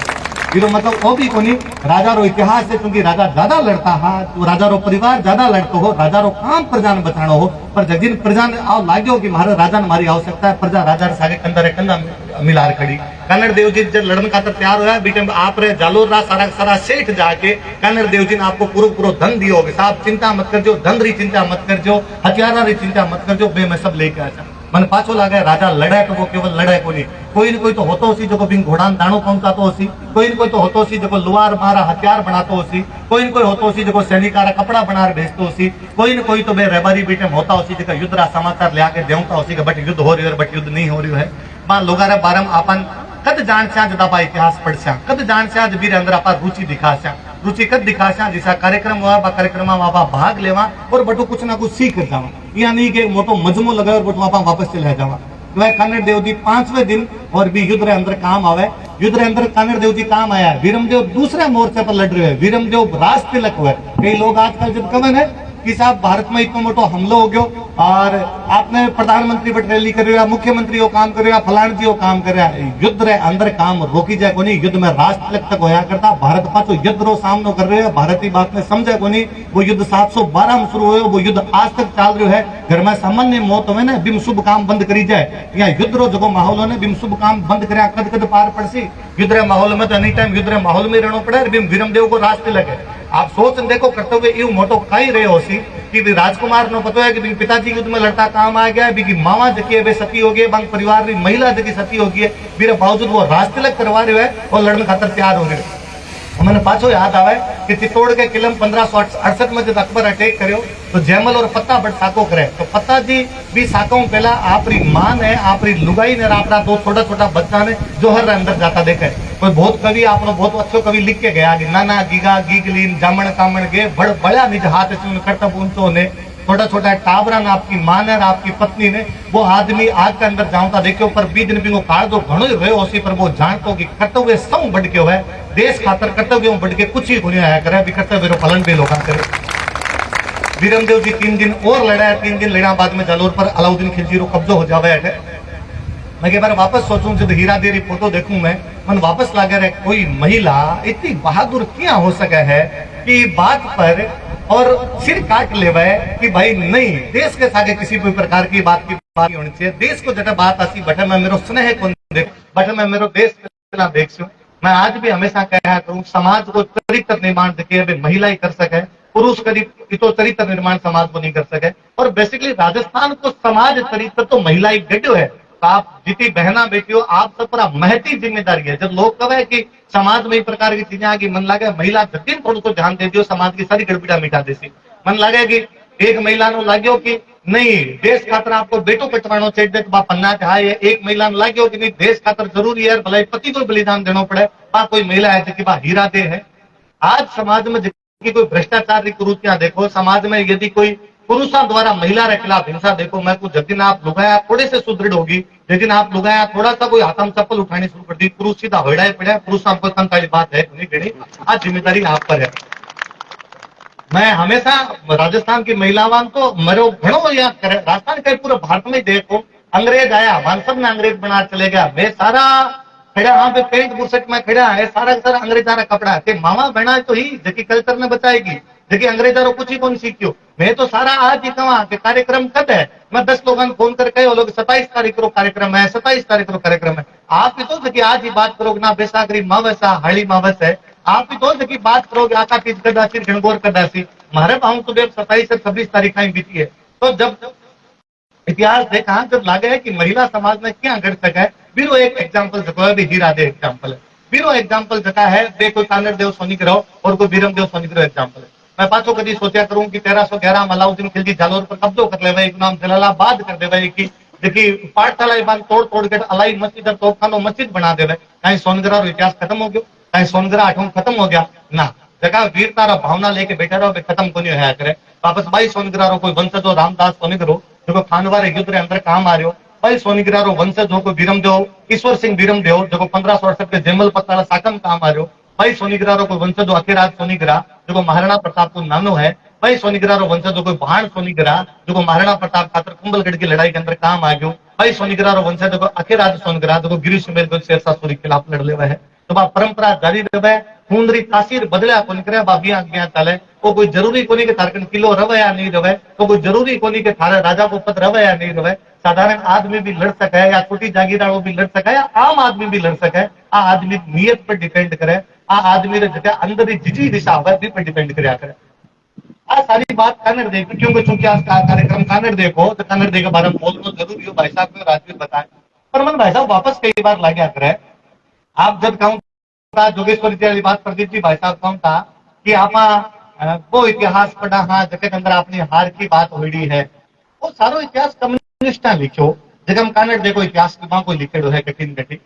ये मतलब वो भी कोनी राजा रो इतिहास है, क्योंकि राजा ज्यादा लड़ता हा तो राजा रो परिवार ज्यादा लड़तो हो, राजा रो काम प्रजा ने बचानो हो। पर जगजिन प्रजा ने आओ लाग्यो कि मारे राजा ने मारी आवश्यकता है, प्रजा राजा रे सागे कंधा रे कंधा मिलार खड़ी। कन्नड़ देव जी जब लड़न खातर तैयार हुआ बीटे आप रे जालोर रा सारा सारा सेठ जाके कन्नड़ देव जी ने आपको पूरो धन दियो कि साहब चिंता मत करजो, धन री चिंता मत करजो, हथियारा री चिंता मत करजो, बे मैं सब लेके आजा। मन पाछो लागे राजा लड़े तो वो केवल लड़े को नहीं, कोई न कोई तो होतो सी जो बिन घोड़ान दाणो पहुंचातो सी, कोई न कोई तो होतो सी जो लुआर मारा हथियार बनातो सी, कोई न कोई होतो सी जो सैनिकारा कपड़ा बना भेजतो सी, कोई न कोई तो बे रेबारी बीटे होता हो सी जो युद्ध रा समाचार ले आके देवता हो सी कि बट युद्ध हो रही है बट युद्ध नहीं हो रही है। मान लोगारे बारम आपन कद जान से आज दापा इतिहास पढ़स्या, कद जान से आज बीरे अंदर आपा रुचि दिखास्या, रुचि कद दिखास्या जिसा कार्यक्रम हुआ बा कार्यक्रम में आप भाग लेवा और बटू कुछ ना कुछ सीख जावा, या नहीं कि मोटो मजमो लगाए और बटू आप वापस चले जावा। वह कन्नड़ देव जी 5वें दिन और भी युद्ध रे अंदर काम आवे, युद्ध रे अंदर कन्नड़ देव जी काम आया। वीरमदेव दूसरे मोर्चे पर लड़ रहे हैं, वीरमदेव राज तिलक हुए। कई लोग आजकल जब कवन है कि साहब भारत में इतना मोटो हमलो हो गयो और आपने प्रधानमंत्री बट रैली कर रहे हो, मुख्यमंत्री वो काम कर रहे हो, फलान जी वो काम कर रहे हैं। युद्ध रे अंदर काम रोकी जाए को नहीं, युद्ध में राष्ट्र तिलक तक होया करता। भारत पाछो युद्ध रो सामनो कर रहे हो, भारतीय बात में समझे को नहीं। वो युद्ध 712 में शुरू हुए, वो युद्ध आज तक चल रहे है। घर में सामान्य मौत हुए ना बिम शुभ काम बंद करी जाए, या युद्ध रो जो माहौल हो बिम शुभ काम बंद करे कद कद पार पड़सी। युद्ध रे माहौल में तो एनी टाइम युद्ध रे माहौल में रहना पड़े। बिम वीरमदेव को राज तिलक है। आप सोच देखो करते हुए यू मोटो कहीं रहे हो सी कि राजकुमार ने पता है कि पिताजी युद्ध में लड़ता काम आ गया है, मामा जकी है सती हो गई, बंग परिवार की महिला जकी सती हो गई है, मेरे बावजूद वो राज तिलक करवा रहे है और लड़ने खातर तैयार हो गए। मैंने पाछो याद आवे कि चित्तौड़ के किले 1568 में जब अकबर अटैक करो तो जयमल और पत्ता बट साको करे, तो पत्ता जी भी साकों पहला आपरी मां ने आपरी लुगाई ने आपरा 2 छोटा छोटा बच्चा ने जोहर अंदर जाता देखे। कोई बहुत कवि आपनो बहुत अच्छो कवि लिख के गया कि नाना गीगा गीगलीन जामण कामण गे बड़ बड़ा निज हाथ चून करतब ऊंचो ने छोटा छोटा टाबरा ने आपकी मां ने आपकी पत्नी ने वो आदमी आग के अंदर जाऊंता देखो। पर 20 दिन भी वो काल तो घणो ही रहे होसी, पर वो जानतो कि कर्तव्य सौ बढ़ के है देश खातर कर्तव्यों बढ़ के कुछ ही गुनिया है करे भी कर्तव्य रो पालन भी लोग करे। वीरमदेव जी 3 दिन और लड़ा है, 3 दिन लड़ा बाद में जालोर पर अलाउद्दीन खिलजी रो कब्जो हो जावे है। मैं एक बार वापस सोचूं जब हीरा देरी फोटो देखूं मैं मन वापस लागे रे कोई महिला इतनी बहादुर क्या हो सके है कि बात पर और सिर काट लेवे कि भाई नहीं देश के सागे किसी भी प्रकार की बात नहीं होनी चाहिए। देश को जटा बात आसी बटे मैं मेरो स्नेह कौन देख बटे मैं मेरो देश ना देख मैं आज भी हमेशा कहा करूं समाज को चरित्र निर्माण देखिए महिला ही कर सके, पुरुष करीब तो चरित्र निर्माण समाज को नहीं कर सके। और बेसिकली राजस्थान को समाज चरित्र तो महिला ही गड्ढो है। तो आप जितनी बहना बेटियों आप सब पूरा महती जिम्मेदारी है। जब लोग कहे कि समाज में इस प्रकार की चीजें आगे मन लगे महिला जतिन थोड़ा तो ध्यान दे दियो समाज की सारी गड़बड़ा मिटा देसी। मन लगे कि एक महिला नो लाग्यो कि नहीं देश खातर आपको बेटो कटवानो चाहिए तो बाप पन्ना चाहे एक महिला ने लाग्यो कि नहीं देश खातर जरूरी है भले पति को बलिदान देना पड़े बा कोई महिला है कि बा हीरा दे है। आज समाज में कोई भ्रष्टाचार की कुरीतियां देखो, समाज में यदि कोई पुरुषों द्वारा महिला के खिलाफ हिंसा देखो मैं कुछ जिस दिन आप लुगाया थोड़े से सुदृढ़ होगी, जिस दिन आप लुगाया थोड़ा सा कोई हाथम चप्पल उठानी शुरू कर दी पुरुष सीधा होड़ा पड़ा पुरुष आपको संताली बात है नहीं आज जिम्मेदारी आप पर है। मैं हमेशा राजस्थान की महिलावान तो मरो घणो याद करे। राजस्थान के पूरे भारत में देखो अंग्रेज आया मान सब ने अंग्रेज बना चले गया। मैं सारा खड़ा हाँ पे पेंट बुरसट में खड़ा है सारा सारा अंग्रेजा का कपड़ा है मामा बना तो ही जबकि कल्चर ने बचाएगी जबकि अंग्रेजा कुछ ही कौन सीखियो। मैं तो सारा आज ही कहा कि कार्यक्रम कब है मैं 10 लोगों को फोन करके वो लोग 27 तारीख को कार्यक्रम है 27 तारीख को कार्यक्रम है। आप ही तो आज ही बात करोगे ना बैसाखरी मावस हाड़ी मावस है आप ही तो बात करोगे आका तीज कदासी गणगौर कदासी मारे पाऊं तो 27 से 26 तारीख बीती है। तो जब इतिहास देखा जब लगे है कि महिला समाज में क्या कर सके है बीरो एक एग्जाम्पल जगह है हीरा दे एग्जाम्पल है बीरो एग्जाम्पल जगह है बे कोई कानर देव सोनी करो और कोई बीरम देव सोनी करो एग्जाम्पल है। मैं पाछो कभी सोचा करूं कि 1311 में अलाउद्दीन खिलजी जालोर पर कब्जो कर ले एक नाम जलालाबाद कर दे की देखी पाठशाला बांध तोड़ तोड़ के अलाई मस्जिद और तोपखानो मस्जिद बना दे कहीं सोनगरा इतिहास खत्म हो गया कहीं सोनगरा आठों खत्म हो गया ना जगह वीरता रो भावना लेके बैठे रहो खत्म को नहीं है करे वापस भाई सोनगरा रो कोई वंशजो रामदास सोनीगरो जो खानवार युद्ध रे अंदर काम आ रहा भाई सोनीगरा रो वंशज हो कोई बीरमदेव ईश्वर सिंह बीरमदेव जो 1568 के जयमल पताला साकम काम आ रहा भाई सोनीगरा रो कोई वंशज हो अखिराज सोनीगरा जो महाराणा प्रताप को नानो है भाई सोनीगरा रो वंशज हो कोई भाण सोनीगरा जो महाराणा प्रताप खातर कुंभलगढ़ की लड़ाई के अंदर काम आ गयो भाई सोनीगरा रो वंशज को अखिराज सोनीगरा जो गिरी सुमेर को शेरशाह सूरी के खिलाफ लड़ लेवा है। तो बा परंपरा जारी रहे खूंदरी तासीर बदलिया को करे बाबिया आज्ञा चले वो कोई जरूरी कोनी के तारकन किलो रवे या नहीं रवे तो कोई जरूरी कोनी के थारे राजा को पद रवे या नहीं रवे। साधारण आदमी भी लड़ सके या छोटी जागीरदार भी लड़ सके या आम आदमी भी लड़ सके आ आदमी नियत पर डिपेंड करे आ आदमी रे जगह अंदर ही जिजी दिशा है भी पर डिपेंड करया करे। आ सारी बात कानड़ देखो क्योंकि चूंकि आज का कार्यक्रम कानड़ देखो तो कानड़ दे के बारे में बोलना जरूरी हो भाई साहब को राजवीर बताए पर मन भाई साहब वापस कई बार लाग्या करे आप जब कहूं था जोगेश्वर जी बात प्रदीप जी भाई साहब कहूं था कि आप वो इतिहास पढ़ा हाँ जगह के अंदर अपनी हार की बात हुई है वो सारो इतिहास कम्युनिस्ट लिखो जगह हम कानड़ देखो इतिहास की कोई लिखेड़ो है कठिन कठिन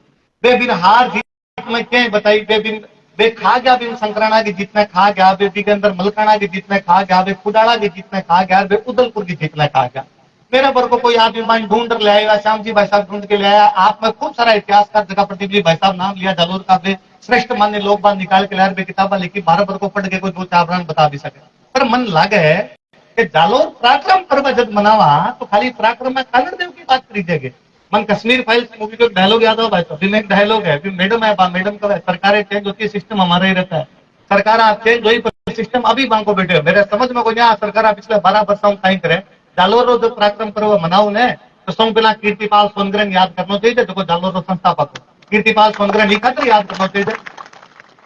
बे बिन हार जीत में क्या बताई बे बिन बे खा गया बिन संकराना की जीत में खा गया बे के अंदर मलकाना की जीत में खा गया बे खुदाड़ा की जीत में खा गया बे उदलपुर की जीत में खा गया। मेरे पर को कोई आदमी मान ढूंढ ले आया श्याम जी भाई साहब ढूंढ के ले आया आप में खूब सारा इतिहासकार जगह प्रदीप जी भाई साहब नाम लिया जालोर का श्रेष्ठ मान्य लोग बात निकाल के लार किताबा लिखी भारत भर को पढ़ के कोई दो चार बता भी सके पर मन लागे है कि जालोर पराक्रम पर्व जब मनावा तो खाली पराक्रम में कानड़ देव की बात करी जाएगी। मन कश्मीर फाइल्स मूवी को डायलॉग याद हो भाई अभी में एक डायलॉग है मैडम है मैडम का सरकारें चेंज होती है सिस्टम हमारा ही रहता है सरकार आप चेंज हुई पर सिस्टम अभी बांको बैठे हो मेरे समझ में कोई नहीं सरकार पिछले 12 वर्षों में कहीं करे जालोर जो पराक्रम पर्व मनाओ ने तो सौ पहला कीर्तिपाल सोनग्रन याद करना चाहिए जो जालोर संस्थापक कीर्तिपाल सोनग्रन ही खातर याद करना चाहिए।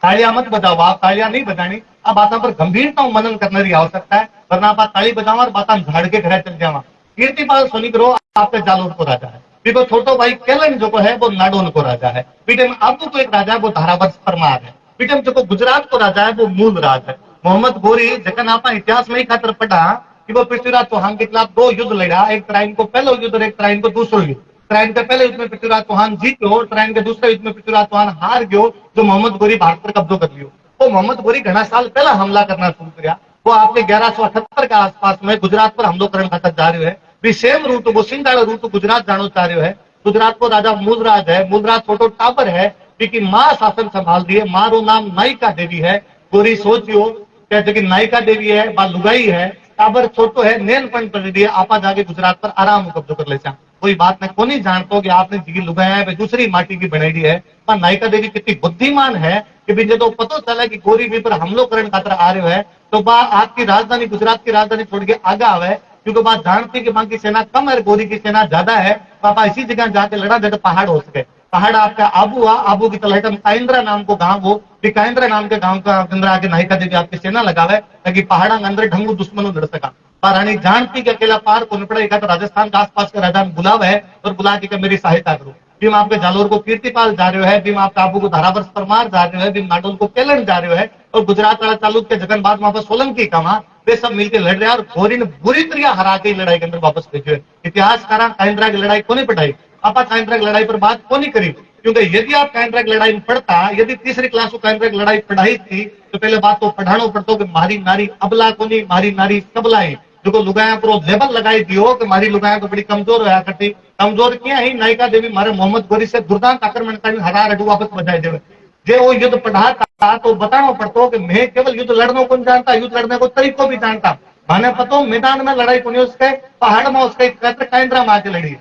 तालियां मत बजाओ आप तालियां नहीं बजानी अब बातों पर गंभीरता मनन करने की आवश्यकता है वरना आप ताली बजाओ और बात झाड़ के घर चल जावा। कीर्तिपाल सोनीग्रो आपके जालोर को राजा है बीको छोटो भाई केलन जो है वो नाडोन को राजा है बीटम अब तो एक राजा है वो धारावर्ष परमार है बीटम जो गुजरात को राजा है वो मूल राज है। मोहम्मद गोरी जखन आप इतिहास में ही खातर पढ़ा कि वो पृथ्वीराज चौहान के खिलाफ 2 युद्ध लड़ा एक तराइन को पहला युद्ध और एक तराइन को दूसरा युद्ध। तराइन के पहले युद्ध में पृथ्वीराज चौहान जीत गयो और तराइन के दूसरे युद्ध में पृथ्वीराज चौहान हार गयो जो मोहम्मद गोरी भारत पर कब्जो कर लियो। वो मोहम्मद गोरी घना साल पहला हमला करना शुरू किया वो आपके 1178 के आसपास में गुजरात पर हमलो करने खातर जा रहे है सेम रूट वो सिंधाड़ा रूट गुजरात जानो चाह रहे है। गुजरात को राजा मूलराज है मूलराज छोटो टाबर है क्योंकि मां शासन संभाल दिए। मारो नाम नायिका देवी है। गोरी सोचियो क्या जगह नायिका देवी है बा लुगाई है टाबर छोटो है नेन पण कर दिए आपा जाके गुजरात पर आराम कब्जो कर ले चा। कोई बात मैं कोनी जानतो कि आपने जिगी लुगाया है दूसरी माटी की बनाई है। पर नायिका देवी कितनी बुद्धिमान है कि भी जो पता चला कि गोरी भी पर हमलो करने खातर आ रहे है तो बा आपकी राजधानी गुजरात की राजधानी छोड़ के आगे आवे क्योंकि बात जानती कि बाकी सेना कम है गोरी की सेना ज्यादा है। पापा इसी जगह जाके लड़ा जब पहाड़ हो सके। पहाड़ आपका आबू हुआ। आबू की तलहट में काइंद्रा नाम को गांव हो। काइंद्रा नाम के गांव का अंदर आके नायिका देवी आपकी सेना लगावे ताकि पहाड़ा के अंदर ढंगू दुश्मनों लड़ सका। पर रानी जानती कि अकेला पार को निपड़े तो राजस्थान के आसपास के राजा बुलावे है और बुला के मेरी सहायता करो। भीम आपके जालोर को कीर्तिपाल जा रहे है। भीम आपका आबू को धारावर्ष परमार जा रहे है। भीम नाडोल को केलन जा रहे है और गुजरात वाला चालुक्य जगन बाद वहां पर सोलंकी कमा वे सब मिलकर लड़ रहे हैं और गोरी ने बुरी तरह हरा के लड़ाई के अंदर वापस भेजे। इतिहासकार काइंद्रा की लड़ाई को नहीं पढ़ाई। आपा काइंद्रा की लड़ाई पर बात को नहीं करी क्योंकि यदि आप काइंद्रा की लड़ाई में पढ़ता यदि तीसरी क्लास को काइंद्रा की लड़ाई पढ़ाई थी तो पहले बात तो पढ़ानो पड़तो कि मारी नारी अबला को नहीं मारी नारी सबलाई जो लुगाया पर लेबल लगाई दियो कि मारी लुगाया तो बड़ी कमजोर होया करती। कमजोर क्या ही नायिका देवी मारे मोहम्मद गोरी से दुर्दांत आक्रमण कर हरा रडू वापस बजाई देवे। जे वो युद्ध पढ़ाता तो बताना पड़तो कि मैं केवल युद्ध लड़ने को जानता युद्ध लड़ने को तरीको भी जानता। माने पतो मैदान में लड़ाई को नहीं उसके पहाड़ में उसके काइंद्रा में आके लड़ी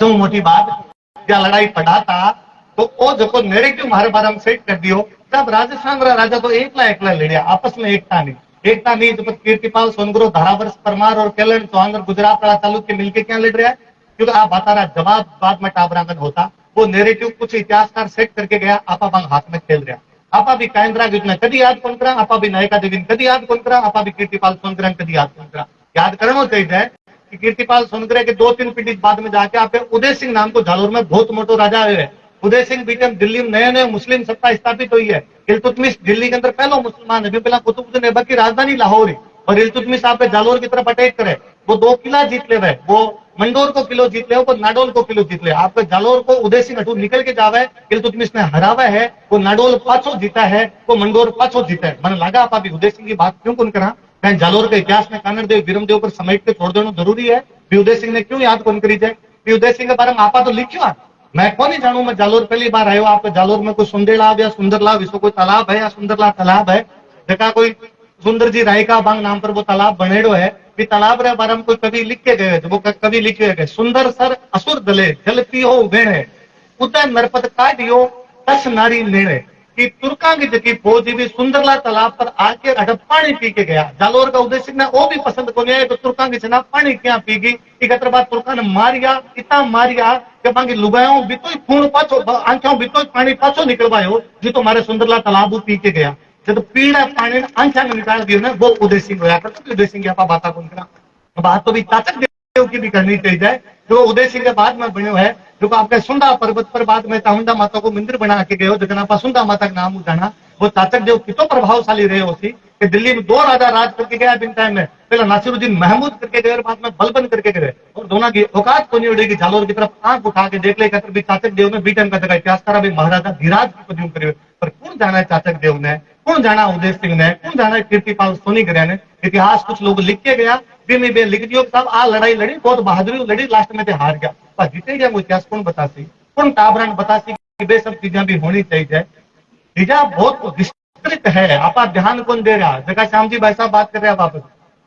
जो मोटी बात क्या लड़ाई पढ़ाता तो वो जो नेरेटिव हमारे बारे में सेट कर दियो। तब राजस्थान राजा तो एकला एकला लड़िया आपस में एकता नहीं तो कीर्तिपाल सोनगुरु धारावर्ष परमार और केलन चौहान और गुजरात वाला तालुक मिलके क्या लड़ रहा है क्योंकि आप बता रहा जवाब बाद में टाबरांगन होता वो नेरेटिव कुछ इतिहासकार सेट करके गया आपा बांग हाथ में खेल रहा। आपा भी काइंद्रा युद्ध ने कदी याद कौन करा आपा भी नायिका देवी ने कदी याद कौन करा आपा भी कीर्तिपाल सोनगुरु ने कदी याद कौन करा। याद करना चाहिए कि कीर्तिपाल सोनगुरु के 2-3 पीढ़ी बाद में जाके आपके उदय सिंह नाम को जालोर में बहुत मोटो राजा है। उदय सिंह बीच में दिल्ली में नए मुस्लिम सत्ता स्थापित हुई है। इल्तुतमिश दिल्ली के अंदर पहला मुसलमान है। पहला कुतुबुद्दीन ऐबक की राजधानी लाहौर है और इल्तुतमिश आप जालोर की तरफ अटैक करे वो 2 किला जीत ले वो मंडोर को किलो जीत ले वो नाडोल को किलो जीत ले। आपके जालोर को उदय सिंह अटू निकल के जावे इल्तुतमिश ने हरावा है वो नाडोल पाछो जीता है वो मंडोर पाछो जीता है। मन लगा आप उदय सिंह की बात क्यों कौन करा कहीं जालोर के इतिहास में कानड़ देव वीरमदेव पर समेट के छोड़ देना जरूरी है। उदय सिंह ने क्यों याद कौन करी जाए उदय सिंह के बारे में आपा तो लिखियो मैं कौन नहीं जानू। मैं जालोर पहली बार आयो आपके जालोर में कोई सुंदरलाभ या सुंदरलाभ इसको कोई तालाब है या सुंदरलाभ तालाब है जगह कोई सुंदर जी रायका बांग नाम पर वो तालाब बनेड़ो है भी तालाब रे बारे में कोई कवि लिख के गए वो कवि लिखे गए सुंदर सर असुर दले जल पियो वेणे उदय नरपत काटियो तस नारी नेणे कि तुर्का की जगह फौज भी सुंदरला तालाब पर आके अटक पानी पी के गया। जालोर का उदय सिंह ने वो भी पसंद को नहीं आया तो तुर्का की सेना पानी क्या पी गई। एक बाद तुर्का ने मारिया इतना मारिया कि बाकी लुगायों भी तो खून पाछो आंखों भी तो पानी पाछो निकलवायो जी तो हमारे सुंदरला तालाब पी के गया। जब पीड़ा पानी ने आंखा में निकाल दियो ना वो उदय सिंह होया करता। उदय सिंह की आप बात कौन करा बात तो भी चाचक देव की भी करनी चाहिए जो उदय सिंह के बाद में बनो है जो आपके सुंदा पर्वत पर बाद में चामुंडा माता को मंदिर बना के गए हो जगह आप सुंदा माता का नाम जाना वो चाचक देव कितो प्रभावशाली रहे हो कि दिल्ली में 2 राजा राज करके गया बिन टाइम में पहला नासिरुद्दीन महमूद करके गए और बाद में बलबन करके गए और दोनों की औकात को नहीं उड़ेगी। जालोर की तरफ आंख उठा के देख ले भी चाचक देव ने बीटन का जगह इतिहासकार भी महाराजा धीराज की पदवी करे पर कौन जाना है चाचक देव ने कौन जाना उदय सिंह ने कौन जाना है कीर्तिपाल सोनीग्रह ने। इतिहास कुछ लोग लिख के गया बे लिख दियो साहब आ लड़ाई लड़ी बहुत बहादुरी लड़ी लास्ट में हार गया जीते गया वो इतिहास कौन बतासी कौन टाबरान बतासी कि वे सब चीजें भी होनी चाहिए। चीजा बहुत विस्तृत है आपा ध्यान कौन दे रहा जगह श्याम जी भाई साहब बात कर रहे हैं वापस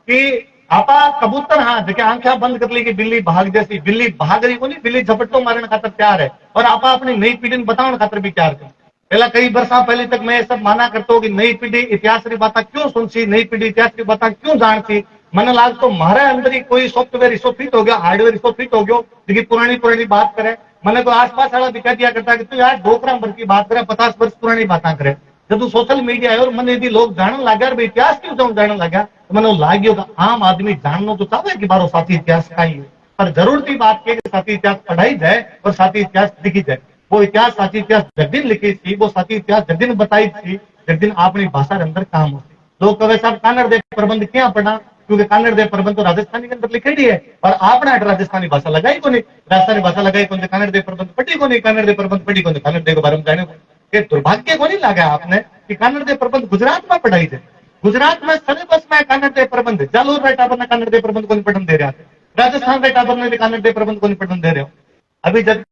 कि आपा कबूतर हाँ जगह आंखें बंद कर ली कि बिल्ली भाग जैसी बिल्ली भाग रही को नहीं बिल्ली झपट्टो मारने खातर तैयार है और आपा अपनी नई पीढ़ी बताने खातर भी तैयार कर। पहला कई वर्षा पहले तक मैं सब माना करता हूँ कि नई पीढ़ी इतिहास की बात क्यों सुनसी नई पीढ़ी इतिहास की बात क्यों जानती। मन लाग तो हमारे अंदर ही कोई सॉफ्टवेयर इसो फिट हो गया हार्डवेयर इसो फिट हो गया लेकिन पुरानी बात करे मैंने को आसपास वाला भी कह दिया करता कि तू यार 2 वर्ष की बात करे 50 वर्ष पुरानी बातें करे। जब तू सोशल मीडिया है और मन यदि लोग जानने लगा इतिहास क्यों जो जानने लगा तो मैंने लागियो आम आदमी जानना तो चाहे कि बारो साथी इतिहास का ही है पर जरूरत की बात है कि साथी इतिहास पढ़ाई जाए और साथी इतिहास लिखी जाए। वो इतिहास साथी इतिहास जगदिन लिखी थी वो साथी इतिहास जगदिन बताई थी जगदिन अपनी भाषा के अंदर काम होती। लोग कहे साहब कानड़ देव प्रबंध क्या पढ़ा क्योंकि कानड़ देव प्रबंध तो राजस्थानी के अंदर लिखेड़ी है और आपने राजस्थानी भाषा लगाई को नहीं राजस्थानी भाषा लगाई कौन कानड़ देव प्रबंध पढ़ी को नहीं कानड़ देव प्रबंध पढ़ी को नहीं कानड़ देव के बारे में जाने को दुर्भाग्य को नहीं लगा आपने कि कानड़ देव प्रबंध गुजरात में पढ़ाई थे। गुजरात में सिलेबस में कानड़ देव प्रबंध जालोर में टाबर ने कानड़ देव प्रबंध को नहीं पढ़न दे रहा राजस्थान के टाबर में भी कानड़ देव प्रबंध को नहीं पढ़न दे रहे हो। अभी जब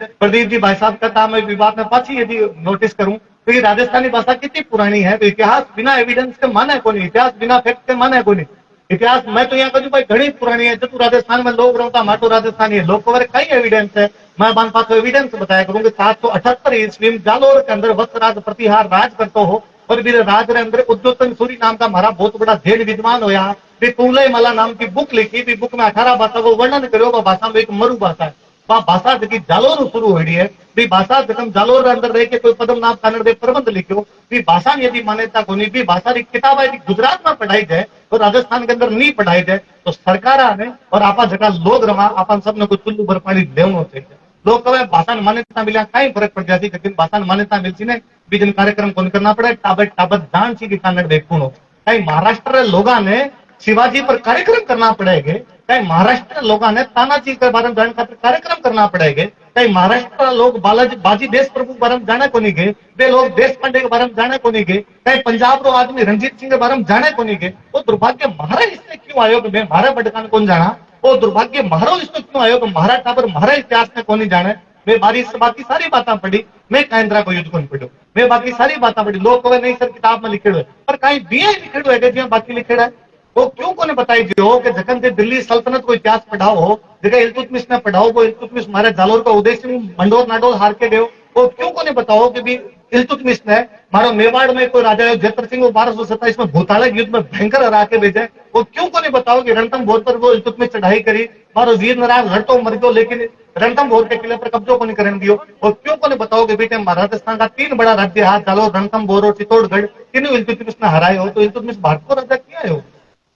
प्रदीप जी भाई साहब कहता मैं विवाद में पाछी यदि नोटिस करूं तो ये राजस्थानी भाषा कितनी पुरानी है। तो इतिहास बिना एविडेंस के माने को नहीं, इतिहास बिना फैक्ट के माने को नहीं। इतिहास मैं तो यहाँ कहूँ भाई घनी पुरानी है। जब राजस्थान में लोग रहता माटो राजस्थानी है, लोग कवर कई एविडेंस है। मैं बान पास एविडेंस बताया करूंगी। 778 ईस्वी में जालोर के अंदर वत्सराज प्रतिहार राज करते हो और फिर राज के अंदर उद्योतन सूरी नाम का हमारा बहुत बड़ा जैन विद्वान होया। फिर तुलय मला नाम की बुक लिखी, भी बुक में 18 भाषा को वर्णन करो। वह भाषा में एक मरु भाषा है, वह भाषा जबकि जालोर शुरू हुई है। भी भाषा जखम जालोर अंदर रह के कोई पदम नाम कन्नड़ दे प्रबंध लिखो, भी भाषा यदि मान्यता को नहीं, भी भाषा की किताब यदि गुजरात में पढ़ाई जाए और राजस्थान के अंदर नहीं पढ़ाई जाए तो सरकार ने और आपा जगह लोग रवा अपन सबने कोई चुल्लू भर पानी लेवनो चाहिए। लोग कहे भाषा मान्यता मिला कई फर्क पड़ जाती, लेकिन भाषा मान्यता मिलती ने बीजन कार्यक्रम कौन करना पड़े टाबर टाबर जान सी कन्नड़ देखून हो। कई महाराष्ट्र लोगों ने शिवाजी पर कार्यक्रम करना पड़ेगा, कई महाराष्ट्र लोगों ने तानाजी के बारे में जानने खातिर कार्यक्रम करना पड़ेगा। कई महाराष्ट्र लोग बालाजी बाजी देश प्रभु के बारे में जाने को नहीं गए, वे लोग देश पांडे के बारे में जाने को नहीं गए। कई पंजाब रो आदमी रणजीत सिंह के बारे में जाने को नहीं गए। वो दुर्भाग्य महारा इससे क्यों आयोग में महारा भटकान कौन जाना, वो दुर्भाग्य महारो इसमें क्यों आयोग महारा टाबर महारा इतिहास में कौन नहीं जाने। मैं बाकी सारी बातें पढ़ी, मैं केंद्रा को युद्ध कौन पढ़ू, मैं बाकी सारी बातें पढ़ी। लोग कहे नहीं सर किताब में लिखे हुए, पर कहीं बी लिखे हुए है बाकी लिखे है। वो क्यों को बताई जो कि जखन से दिल्ली सल्तनत को इतिहास पढ़ाओ हो, जगह इल्तुतमिश ने पढ़ाओ, वो इल्तुतमिश हमारे जालोर का उदय सिंह मंडोर नाडोल हार के गए। वो क्यों को बताओ कि भी इल्तुतमिश ने मारो मेवाड़ में कोई राजा है जयत्र सिंह 1227 में भूताड़ा युद्ध में भयंकर हरा के भेजे। वो क्यों को बताओ कि रणथंभौर पर वो इल्तुतमिश चढ़ाई करी, मारो वीर नारायण लड़तो मर गयो लेकिन रणथंभौर के किले पर कब्जो को नहीं करने दियो। और क्यों को बताओ कि बेटे राजस्थान का 3 बड़ा राज्य है जालोर रणथंभौर और चित्तौड़गढ़, तीनों इल्तुतमिश ने हराए हो। तो इल्तुतमिश भारत को राजा किया हो।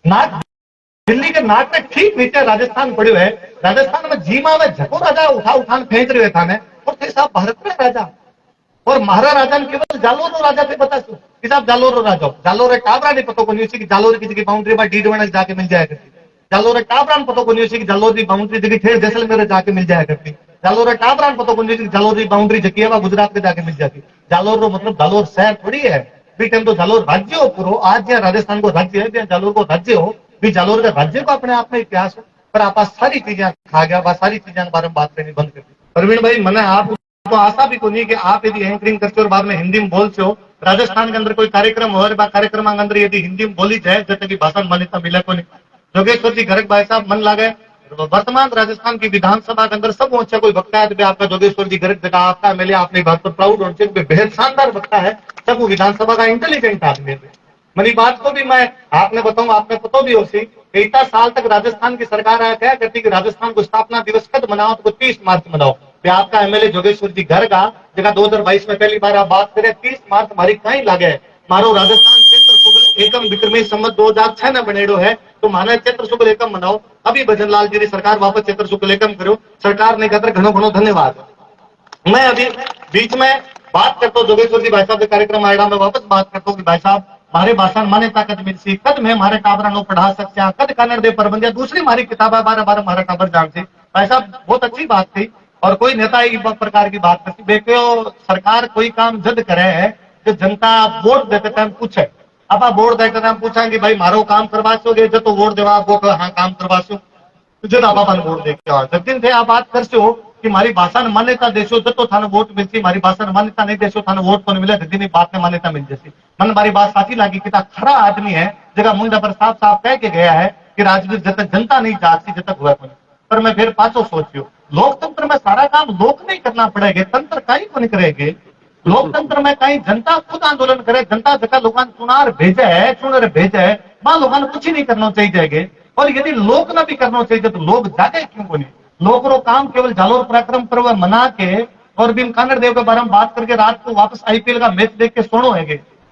नाट दिल्ली के नाट में ठीक नीचे राजस्थान पड़ो है। राजस्थान में जीमा में झको राजा उठान फेंच रहे था ने और थे साहब भारत में राजा और महाराजा ने केवल जालोर राजा थे बता कि साहब जालोर राजा जालोर टाबरा नहीं पता को नहीं कि जालोर की जगह बाउंड्री पर डीडवण जाके मिल जाया करती। जालोर टाबरा पता को नहीं कि जालोर की बाउंड्री जगह ठेर जैसलमेर जाके मिल जाया करती। जालोर टाबरा पता को नहीं कि जालोर की बाउंड्री जकी है गुजरात के जाके मिल जाती। जालोर रो मतलब जालोर शहर थोड़ी है, भी टाइम तो जालोर राज्य हो पूरा। आज जहाँ राजस्थान को राज्य है, जहाँ जालोर को राज्य हो, भी जालोर के राज्य को अपने आप में इतिहास हो। पर आप सारी चीजें खा गया, सारी चीजें के बारे में बात करनी बंद कर दी। प्रवीण भाई मैंने आप तो आशा भी को नहीं कि आप यदि एंकरिंग करते हो और बाद में हिंदी में बोलते हो, राजस्थान के अंदर कोई कार्यक्रम हो कार्यक्रम के अंदर यदि हिंदी में बोली जाए जब तक भाषा मान्यता मिले को नहीं। जोगेश्वर जी गर्ग भाई साहब मन लागे वर्तमान राजस्थान की विधानसभा के अंदर सब अच्छा कोई वक्ता है तो आपका जोगेश्वर जी गर्ग जगह आपका एमएलए आपने बात पर प्राउड होना चाहिए, बेहद शानदार वक्ता है, सब वो विधानसभा का इंटेलिजेंट आदमी है। मेरी बात को भी मैं आपने बताऊं, आपने पता भी हो सी इतना साल तक राजस्थान की सरकार आया क्या करती कि राजस्थान को स्थापना दिवस कद मनाओ तो 30 मार्च मनाओ। आपका एमएलए जोगेश्वर जी गर्ग जगह 2022 में पहली बार आप बात करें 30 मार्च हमारी कहीं लागे मारो राजस्थान क्षेत्र शुक्ल एकम विक्रमी संवत 2006 में बनेडो है तो माना क्षेत्र शुक्ल एकम मनाओ। अभी भजन लाल जी सरकार वापस क्षेत्र शुक्ल एकम करो, सरकार ने कहकर घणो घणो धन्यवाद। मैं अभी बीच में बात करता हूँ जोगेश्वर जी भाई साहब के कार्यक्रम आएगा, मैं वापस बात करता हूँ कि भाई साहब मारे भाषा मान्यता कद मिलसी, कद में हमारे टाबरा नो पढ़ा सकते, कद कन्नड़ दे प्रबंध दूसरी हमारी किताबा बार बार हमारा टाबर जानते। भाई साहब बहुत अच्छी बात थी और कोई नेता एक प्रकार की बात करती देखो सरकार कोई काम जद करे है जो जनता वोट देते टाइम पूछे। अब आप वोट देते टाइम पूछा कि भाई मारो काम करवा सोगे जो तो वोट देवा वो हाँ काम करवा सो जब आप वोट दे के जब दिन थे आप बात कर सो कि मारी भाषा ने मान्यता देशो जब तो थाने वोट मिलती, मारी भाषा ने मान्यता नहीं देशो थाने वोट को नहीं मिले दिन बात ने मान्यता मिल जैसी। मन मारी बात साची लगी कि खरा आदमी है जगह मुंडा पर साफ साफ कह के गया है कि राजनीति जब तक जनता नहीं जागती जब तक हुआ। पर मैं फिर पाछो सोचियो लोकतंत्र में सारा काम लोक नहीं करना पड़ेगा, तंत्र कहीं को नहीं करेंगे। लोकतंत्र में कहीं जनता खुद आंदोलन करे, जनता जगह लोगों चुनाव भेजे है चुनर भेजे है वहां लोगों ने कुछ ही नहीं करना चाहिए। और यदि लोग ना भी करना चाहिए तो लोग जागे क्यों को नहीं। लोग रो काम केवल जालोर पराक्रम पर्व मना के और भी कानड़ देव के बारे में बात करके रात को वापस आईपीएल का मैच देख के सोनो है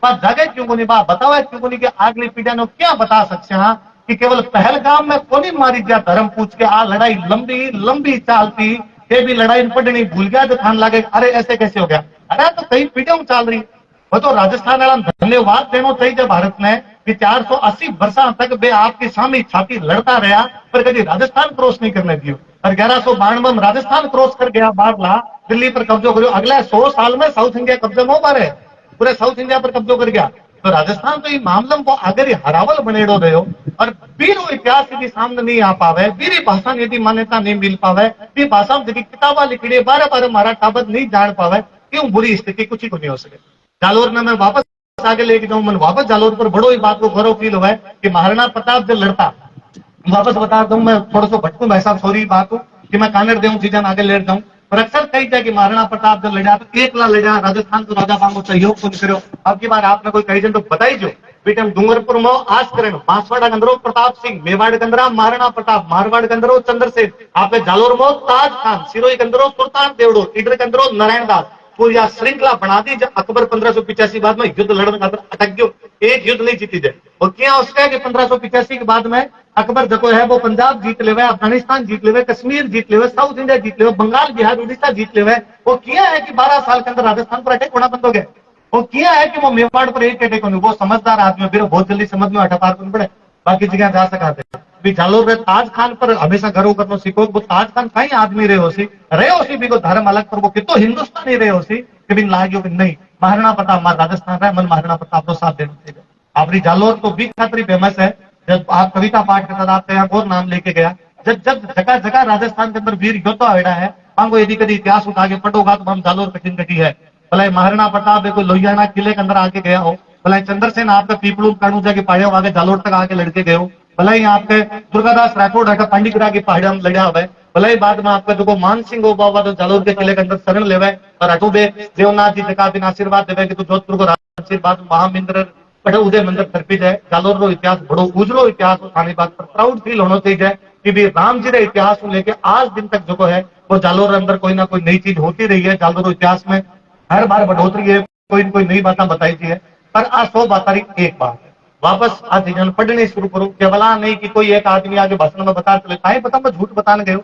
जागे क्यों को नहीं, बात बताओ है क्यों को नहीं कि अगली पीढ़ी ने क्या बता सकते हैं कि केवल पहलगाम में कोनी मारी जा धर्म पूछ के आ लड़ाई लंबी लंबी चालती ये भी लड़ाई पड़नी भूल गया तो थान लागे अरे ऐसे कैसे हो गया। अरे तो कई पीढ़ियों में चाल रही वो तो राजस्थान वाला धन्यवाद देना चाहिए भारत ने कि 480 वर्षा तक वे आपकी सामी छाती लड़ता रहा पर कभी राजस्थान क्रॉस नहीं करने दियो। और 1192 में राजस्थान क्रॉस कर गया बारला दिल्ली पर कब्जो करो, अगले 100 साल में साउथ इंडिया कब्जे में मारे पूरे साउथ इंडिया पर कब्जो कर गया। तो राजस्थान तो ये मामले को अगर हरावल बनेड़ो रहो और वीरो इतिहास यदि सामने नहीं आ पावे, वीरी भाषा ने यदि मान्यता नहीं मिल पावे, वी भाषा में यदि किताबा लिखड़ी बारह बारह मारा टाबर नहीं जान पावे, क्यों बुरी स्थिति कुछ ही को नहीं हो सके। जालोर ने मैं वापस आगे लेके जाऊं, मन वापस जालोर पर बड़ो ही बात को गौरव फील हुआ है कि महाराणा प्रताप जब लड़ता, वापस बता दूं मैं थोड़ा सा भटकूं भाई साहब, सॉरी बात हो कि मैं कानड़ देऊं चीजें आगे ले जाऊं, पर अक्सर कही जाए कि महाराणा प्रताप जब लड़ा तो एकला लड़ा, राजस्थान को राजा बांगो सहयोग को करो। अब की बार आपने कोई कही जाए तो बताई जो बेटे डूंगरपुर में आज करें, बांसवाड़ा के अंदर प्रताप सिंह, मेवाड़ के अंदर महाराणा प्रताप, मारवाड़ के अंदर चंद्रसेन, आपने जालोर में ताज खान, सिरोही के अंदर सुल्तान देवड़ो, इधर के अंदर नारायण दास, पूरी श्रृंखला बना दी। जब अकबर 1585 बाद में युद्ध लड़ने का अटक गयो, एक युद्ध नहीं जीती जाए, और क्या उसका कि 1585 के बाद में अकबर जो है वो पंजाब जीत लेवे, अफगानिस्तान जीत लेवे, कश्मीर जीत लेवे, साउथ इंडिया जीत लेवे, बंगाल बिहार उड़ीसा जीत लेवे। वो किया है कि 12 साल के अंदर राजस्थान पर अटैक होना बंद हो गया। वो किया है कि वो मेवाड़ पर एक अटैक होने, वो समझदार आदमी फिर बहुत जल्दी समझ में अठा पार पड़े, बाकी जगह जा सका थे। जालोर में ताज खान पर हमेशा गर्व करना सीखो, वो ताज खान कई आदमी रहे होसी भी को धर्म अलग पर वो कितो हिंदुस्तानी रहे होसी कि बिन लाग्यो कि नहीं महाराणा प्रताप हमारा राजस्थान रहे, मन महाराणा प्रताप को साथ देना चाहिए। आपरी जालोर तो भी खातरी फेमस है, जब आप कविता पाठ करता था आपका यहाँ और नाम लेके गया, जब जगह जगह राजस्थान के अंदर वीर योद्धा आया है, हमको यदि कभी इतिहास उठा के पढ़ोगा तो हम जालोर कठिन कटी है। भले महाराणा प्रताप कोई लोहियाना किले के अंदर आके गया हो, भले चंद्रसेन आपका पीपलू कानू जाके पहाड़ियों आगे जालोर तक आके लड़के गए हो, भले ही आपके दुर्गादास राठौड़ आके पांडिकरा की पहाड़ियों में लड़ा हुआ है, भले ही बाद में आपका जो मान सिंह हो बाबा तो जालोर के किले के अंदर शरण लेवे और अटूबे देवनाथ जी जगह बिन आशीर्वाद देवे कि तू जोधपुर को आशीर्वाद महामिंद्र बड़े उदय मंदिर थरपी जाए। जालोर रो इतिहास बड़ो उजलो इतिहास आने बात पर प्राउड फील होना चाहिए कि भी राम जी रे इतिहास को लेके आज दिन तक जो है वो जालोर अंदर कोई ना कोई नई चीज होती रही है। जालोर इतिहास में हर बार बढ़ोतरी है, कोई न कोई नई बातें बताई थी है, पर आज 100 बात एक बात वापस आज जन पढ़ने शुरू करूं, केवला नहीं कि कोई एक आदमी आगे भाषण में बता चले, काहे पता मैं झूठ बताने गयो,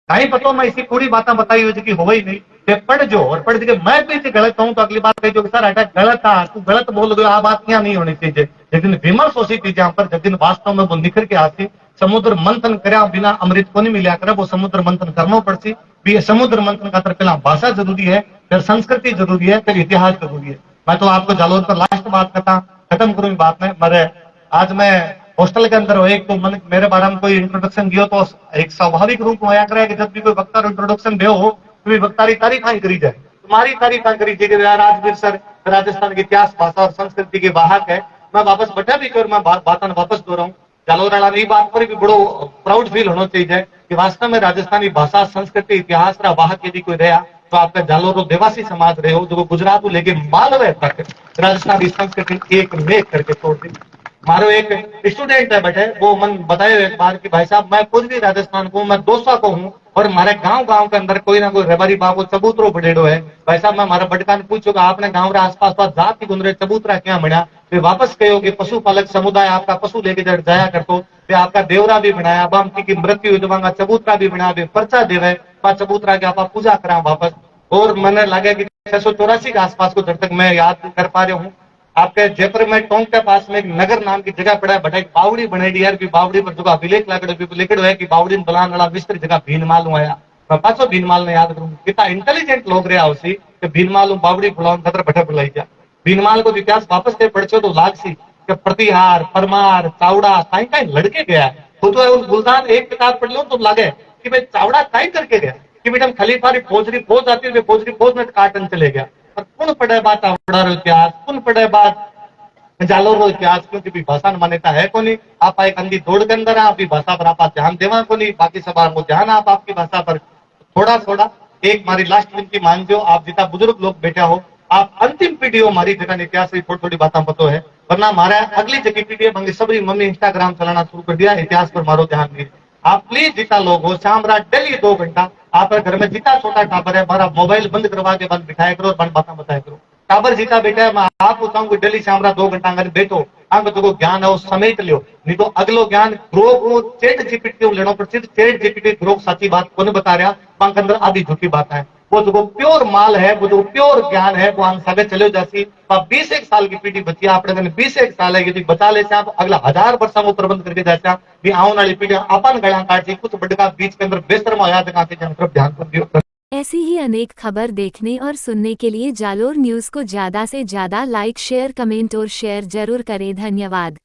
काहे पता मैं इसी पूरी बातें बताई हुई कि हो ही नहीं, कि पढ़ जो और पढ़ के मैं भी गलत कहूं तो अगली बात कही जो सर अटैक गलत था, तू गलत बोल गयो, आ बात यहाँ नहीं होनी चाहिए। लेकिन विमर्श होती थी जहां पर, जिस दिन वास्तव में वो निखर के आती, समुद्र मंथन करया बिना अमृत को नहीं मिला करे, वो समुद्र मंथन करना पड़ती भी। समुद्र मंथन का पहला भाषा जरूरी है, फिर संस्कृति जरूरी है, फिर इतिहास जरूरी है। मैं तो आपको जालोर पर लास्ट बात करता खत्म करूं बात में, मरे आज मैं हॉस्टल के अंदर हो, एक तो मन मेरे बारे में कोई इंट्रोडक्शन दियो तो एक स्वाभाविक रूप में आया करे कि जब भी कोई वक्ता इंट्रोडक्शन दियो हो तो भी वक्तारी तारीफ करी जाए, तुम्हारी तारीफ करी जाए कि राजवीर सर राजस्थान के इतिहास भाषा और संस्कृति के वाहक है। मैं वापस बटा भी कर मैं बात वापस दो रहा हूँ, जालोर वाला ये बात पर भी बड़ो प्राउड फील होना चाहिए कि वास्तव में राजस्थानी भाषा संस्कृति इतिहास का वाहक यदि कोई रहा तो आपका जालोर देवासी समाज रहे हो, जो गुजरात को लेके मालवे तक राजस्थानी संस्कृति एक मेक करके छोड़ दी। मारो एक स्टूडेंट है बैठे, वो मन बताए एक बार कि भाई साहब मैं खुद भी राजस्थान को, मैं दोसा को हूँ और हमारे गांव के अंदर कोई ना कोई रबारी बाबू चबूतरो बडेड़ो है। भाई साहब मैं हमारा बटका ने पूछो आपने गांव के आसपास जाति गुंदरे चबूतरा क्या बना, फिर वापस कहो कि पशुपालक समुदाय आपका पशु लेके जाया करतो, फिर आपका देवरा भी बनाया, बामती की मृत्यु जवांगा चबूतरा भी बनाया, पर्चा देवे चबूतरा के आप पूजा करा वापस। और मैंने लगे कि 684 के आसपास को जब तक मैं याद कर पा रहा हूँ, आपके जयपुर में टोंक के पास में एक नगर नाम की जगह पड़ा है, बट एक बावड़ी बनाई यार की बावड़ी पर जगह विलेख लिखड़ है कि बावड़ी बलान वाला विस्तृत जगह भीनमाल आया। मैं पाछो भीनमाल ने याद करूं, कितना इंटेलिजेंट लोग रहा उसी कि भीनमाल बावड़ी बुलाओ खतर बैठे बुलाई जा। भीनमाल को इतिहास वापस से पढ़छो तो लागसी कि प्रतिहार परमार चावड़ा कहीं कहीं लड़के गया है। तो गुलदान एक किताब पढ़ लो तो लगे कि भाई चावड़ा कहीं करके गया कि बेटा खलीफारी फौज आती है, फौजरी फौज में काटन चले गया। पर कौन पढ़े बात आवड़ा इतिहास, कौन पढ़े बात जालोर रो इतिहास, क्योंकि भी भाषा मान्यता है कोनी। आप एक अंधी दौड़ के अंदर है, आपकी भाषा पर आप ध्यान देवा कोनी, बाकी सब आपको ध्यान आप आपकी भाषा पर थोड़ा थोड़ा। एक हमारी लास्ट विनती मान जो, आप जितना बुजुर्ग लोग बैठा हो, आप अंतिम पीढ़ी हो, हमारी जगह इतिहास की थोड़ी थोड़ी बातें पतो है, वरना हमारा अगली जगह पीढ़ी है सभी मम्मी इंस्टाग्राम चलाना शुरू कर दिया, इतिहास पर मारो ध्यान नहीं। आप प्लीज जितना लोग हो शाम रात डेली 2 घंटा आप घर में जितना छोटा टाबर है हमारा मोबाइल बंद करवा के बंद बिठाया करो और बंद बातें बताया करो। टाबर जीता बेटा है, मैं आपको चाहूंगी डेली शाम रात 2 घंटा अगर बैठो, अंग जो ज्ञान है वो समेट लियो, नहीं तो अगलो ज्ञान ग्रो को चैट जीपीटी लेना पर सिर्फ चैट जीपीटी ग्रो साची बात कौन बता रहा, पंख अंदर आधी झूठी बात है। वो जो प्योर माल है, वो जो प्योर ज्ञान है, वो हम सगे चले जासी। 20 साल की पीढ़ी बची आपने 20 साल है, यदि बचा ले आप अगला 1000 वर्ष वो प्रबंध करके जाचा भी आने वाली पीढ़ी अपन गला काट कुछ बड़का बीच के अंदर बेसर में याद करके तरफ ध्यान कर दियो। ऐसी ही अनेक खबर देखने और सुनने के लिए जालोर न्यूज़ को ज़्यादा से ज़्यादा लाइक शेयर कमेंट और शेयर जरूर करें। धन्यवाद।